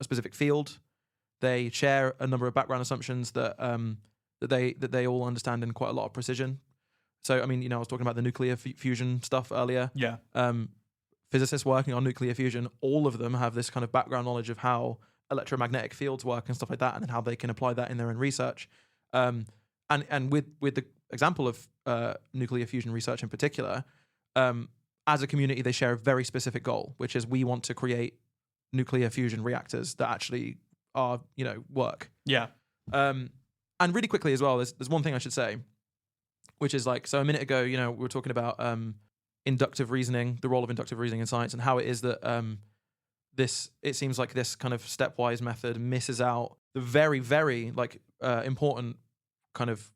specific field. They share a number of background assumptions that they all understand in quite a lot of precision. So I mean, I was talking about the nuclear fusion stuff earlier. Yeah. Physicists working on nuclear fusion, all of them have this kind of background knowledge of how electromagnetic fields work and stuff like that, and then how they can apply that in their own research. And with the example of nuclear fusion research in particular, as a community, they share a very specific goal, which is we want to create nuclear fusion reactors that actually are, work. Yeah. And really quickly as well, there's one thing I should say, which is so a minute ago, we were talking about inductive reasoning, the role of inductive reasoning in science, and how it is that it seems like this kind of stepwise method misses out the very, very important kind of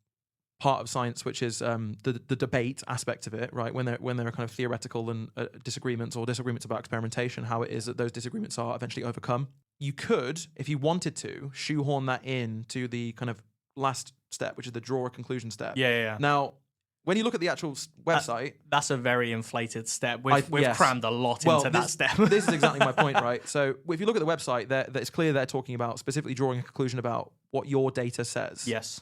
part of science, which is the debate aspect of it, right? When there are kind of theoretical and disagreements about experimentation, how it is that those disagreements are eventually overcome. You could, if you wanted to, shoehorn that in to the kind of last step, which is the draw a conclusion step. Yeah. Now, when you look at the actual website, that's a very inflated step. We've crammed a lot into that step. This is exactly my point, right? So if you look at the website, it's clear they're talking about specifically drawing a conclusion about what your data says. Yes.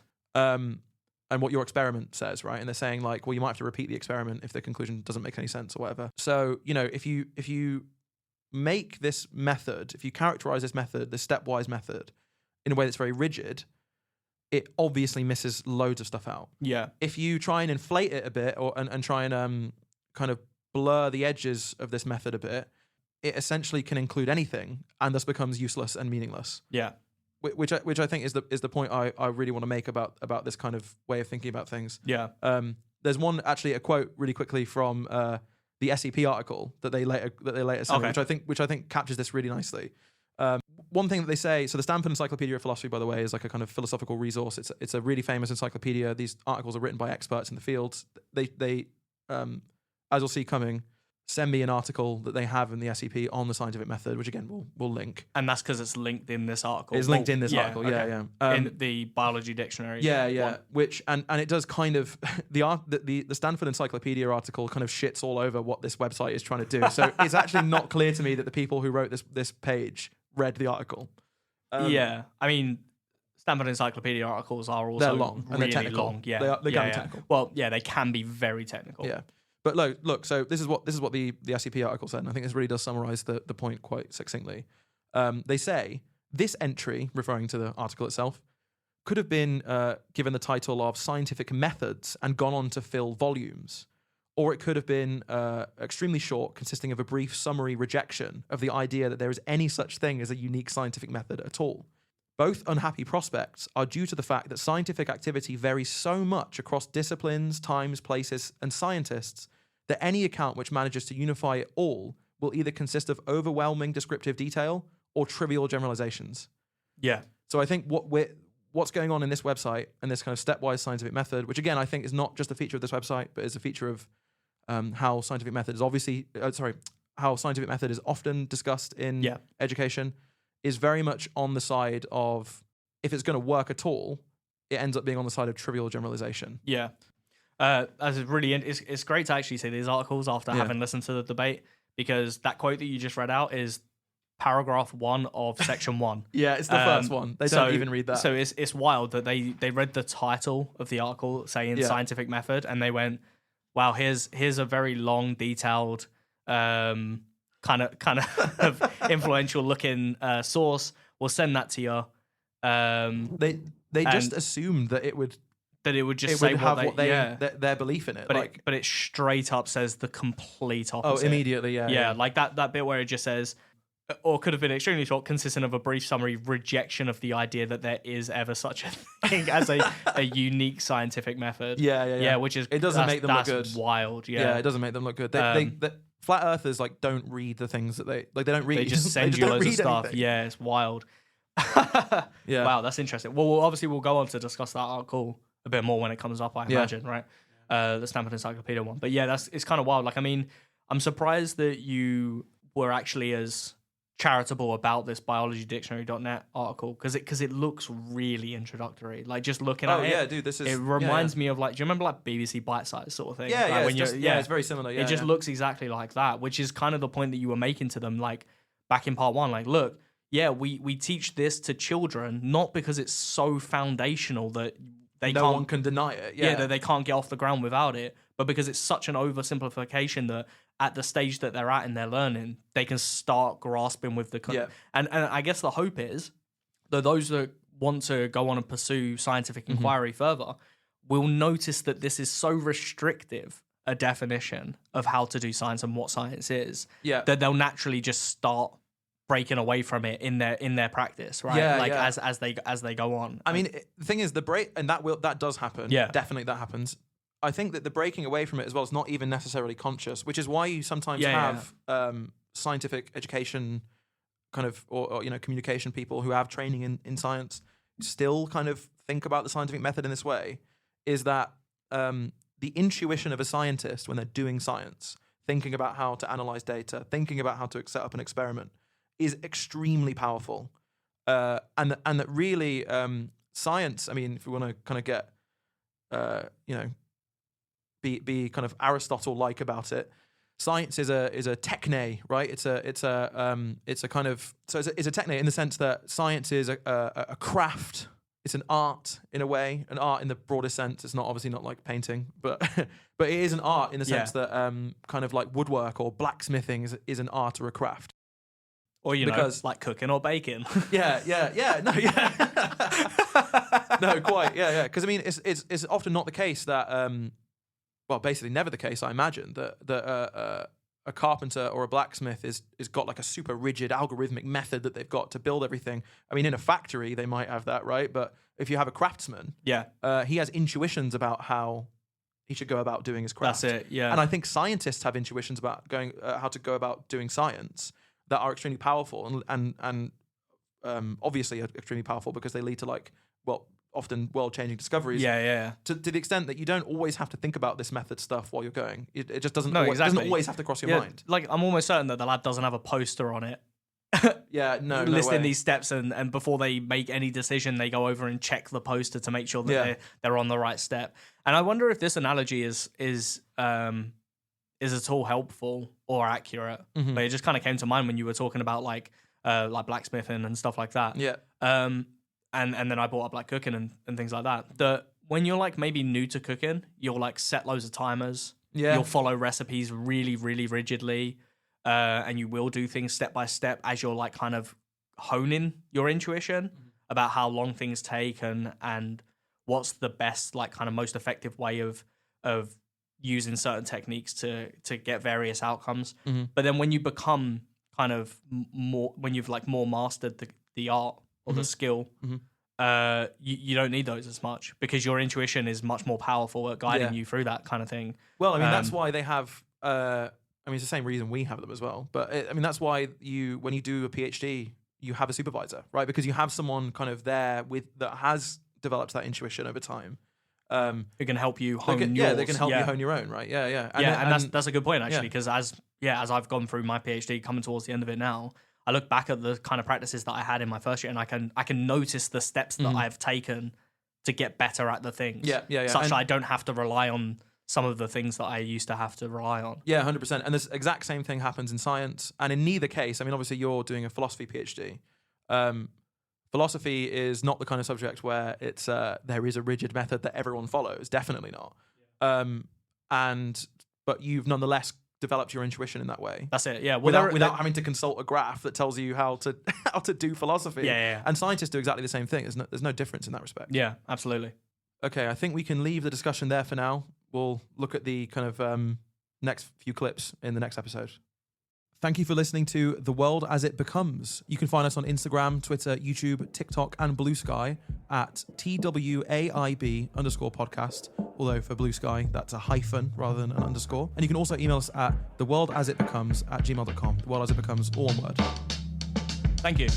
And what your experiment says, right? And they're saying well, you might have to repeat the experiment if the conclusion doesn't make any sense or whatever. So, if you make this method, if you characterize this method, this stepwise method, in a way that's very rigid, it obviously misses loads of stuff out. Yeah. If you try and inflate it a bit and try and kind of blur the edges of this method a bit, it essentially can include anything and thus becomes useless and meaningless. Yeah. Which I think is the point I really want to make about this kind of way of thinking about things. Yeah. There's a quote really quickly from the SEP article that they later sent, which I think captures this really nicely. One thing that they say, so the Stanford Encyclopedia of Philosophy, by the way, is like a kind of philosophical resource. It's a really famous encyclopedia. These articles are written by experts in the field. They as you'll see coming, send me an article that they have in the SEP on the scientific method, which again we'll link. And that's because it's linked in this article. It's linked in this article, okay. yeah. In the biology dictionary. Yeah. Which and it does kind of the Stanford Encyclopedia article kind of shits all over what this website is trying to do. So it's actually not clear to me that the people who wrote this page read the article. I mean, Stanford Encyclopedia articles are also they're long and really they're technical. Long. Yeah, they can be technical. Well, yeah, they can be very technical. Yeah. But look. So this is what the SCP article said, and I think this really does summarize the point quite succinctly. They say this entry, referring to the article itself, could have been given the title of Scientific Methods and gone on to fill volumes, or it could have been extremely short, consisting of a brief summary rejection of the idea that there is any such thing as a unique scientific method at all. Both unhappy prospects are due to the fact that scientific activity varies so much across disciplines, times, places, and scientists that any account which manages to unify it all will either consist of overwhelming descriptive detail or trivial generalizations. Yeah. So I think what's going on in this website and this kind of stepwise scientific method, which again I think is not just a feature of this website, but is a feature of how scientific method is often discussed in education, is very much on the side of if it's going to work at all, it ends up being on the side of trivial generalization. Yeah. It's great to actually see these articles after having listened to the debate, because that quote that you just read out is paragraph 1 of section 1. Yeah, it's the first one. They don't even read that. So it's wild that they read the title of the article saying scientific method, and they went, wow, here's a very long, detailed, kind of influential looking source. We'll send that to you. They just assumed that it would just say their belief in it. But it straight up says the complete opposite. Oh, immediately, yeah. Like that bit where it just says, or could have been extremely short, consisting of a brief summary rejection of the idea that there is ever such a thing as a unique scientific method. Yeah. Which is, it doesn't make them look good. Wild. Yeah, it doesn't make them look good. They flat earthers like don't read the things that they don't read. They just send you loads of stuff. Anything. Yeah, it's wild. Yeah. Wow, that's interesting. Well, obviously we'll go on to discuss that article a bit more when it comes up, I imagine, right? The Stanford Encyclopedia one. But yeah, it's kind of wild. Like, I mean, I'm surprised that you were actually as charitable about this biologydictionary.net article, because it looks really introductory. Like, just looking at it, dude, this is, it reminds me of, like, do you remember like BBC Bite Size sort of thing? It's very similar. It just looks exactly like that, which is kind of the point that you were making to them, like back in part 1. Like, look, we teach this to children not because it's so foundational that no one can deny it. That they can't get off the ground without it, but because it's such an oversimplification that at the stage that they're at in their learning, they can start grasping with the and I guess the hope is that those that want to go on and pursue scientific inquiry further will notice that this is so restrictive a definition of how to do science and what science is that they'll naturally just start breaking away from it in their practice, right? As they go on. I mean, the thing is, that does happen. Yeah, definitely that happens. I think that the breaking away from it as well is not even necessarily conscious, which is why you sometimes have scientific education kind of or communication people who have training in science still kind of think about the scientific method in this way. Is that the intuition of a scientist when they're doing science, thinking about how to analyze data, thinking about how to set up an experiment, is extremely powerful, and that really science. I mean, if we want to kind of get be kind of Aristotle-like about it, science is a techne, right? It's a kind of it's a techne in the sense that science is a craft. It's an art in a way, an art in the broadest sense. It's obviously not like painting, but it is an art in the sense that kind of like woodwork or blacksmithing is an art or a craft. Or, because, like cooking or baking. No, quite. Yeah. Because, I mean, it's often not the case that, basically never the case, I imagine, that a carpenter or a blacksmith is got like a super rigid algorithmic method that they've got to build everything. I mean, in a factory, they might have that, right? But if you have a craftsman, he has intuitions about how he should go about doing his craft. That's it, yeah. And I think scientists have intuitions about how to go about doing science that are extremely powerful and obviously are extremely powerful because they lead to often world-changing discoveries. Yeah. To the extent that you don't always have to think about this method stuff while you're going. It just doesn't always have to cross your mind. Like, I'm almost certain that the lab doesn't have a poster on it. Listing these steps, and before they make any decision, they go over and check the poster to make sure that they're on the right step. And I wonder if this analogy is at all helpful or accurate. But it just kind of came to mind when you were talking about like blacksmithing and stuff like that. Yeah. And then I brought up like cooking and things like that. That when you're like maybe new to cooking, you'll like set loads of timers. Yeah. You'll follow recipes really, really rigidly. And you will do things step by step as you're like kind of honing your intuition about how long things take and what's the best, like kind of most effective way of using certain techniques to get various outcomes. But then when you become kind of more, when you've like more mastered the art or the skill, you don't need those as much because your intuition is much more powerful at guiding you through that kind of thing. Well, I mean, that's why they have, I mean, it's the same reason we have them as well. But I mean, that's why when you do a PhD, you have a supervisor, right? Because you have someone kind of there that has developed that intuition over time. Who can help you hone yours. Yeah, they can help you hone your own, right? Yeah. And that's a good point, actually, because as I've gone through my PhD, coming towards the end of it now, I look back at the kind of practices that I had in my first year, and I can notice the steps that I've taken to get better at the things. Such that I don't have to rely on some of the things that I used to have to rely on. Yeah, 100%. And this exact same thing happens in science. And in neither case, I mean, obviously you're doing a philosophy PhD. Philosophy is not the kind of subject where it's there is a rigid method that everyone follows. Definitely not. But you've nonetheless developed your intuition in that way. That's it. Yeah. Without having to consult a graph that tells you how to do philosophy. Yeah. And scientists do exactly the same thing. There's no difference in that respect. Yeah, absolutely. Okay, I think we can leave the discussion there for now. We'll look at the kind of next few clips in the next episode. Thank you for listening to The World As It Becomes. You can find us on Instagram, Twitter, YouTube, TikTok, and Blue Sky at TWAIB_podcast. Although for Blue Sky, that's a hyphen rather than an underscore. And you can also email us at theworldasitbecomes@gmail.com. The World As It Becomes, all one word. Thank you.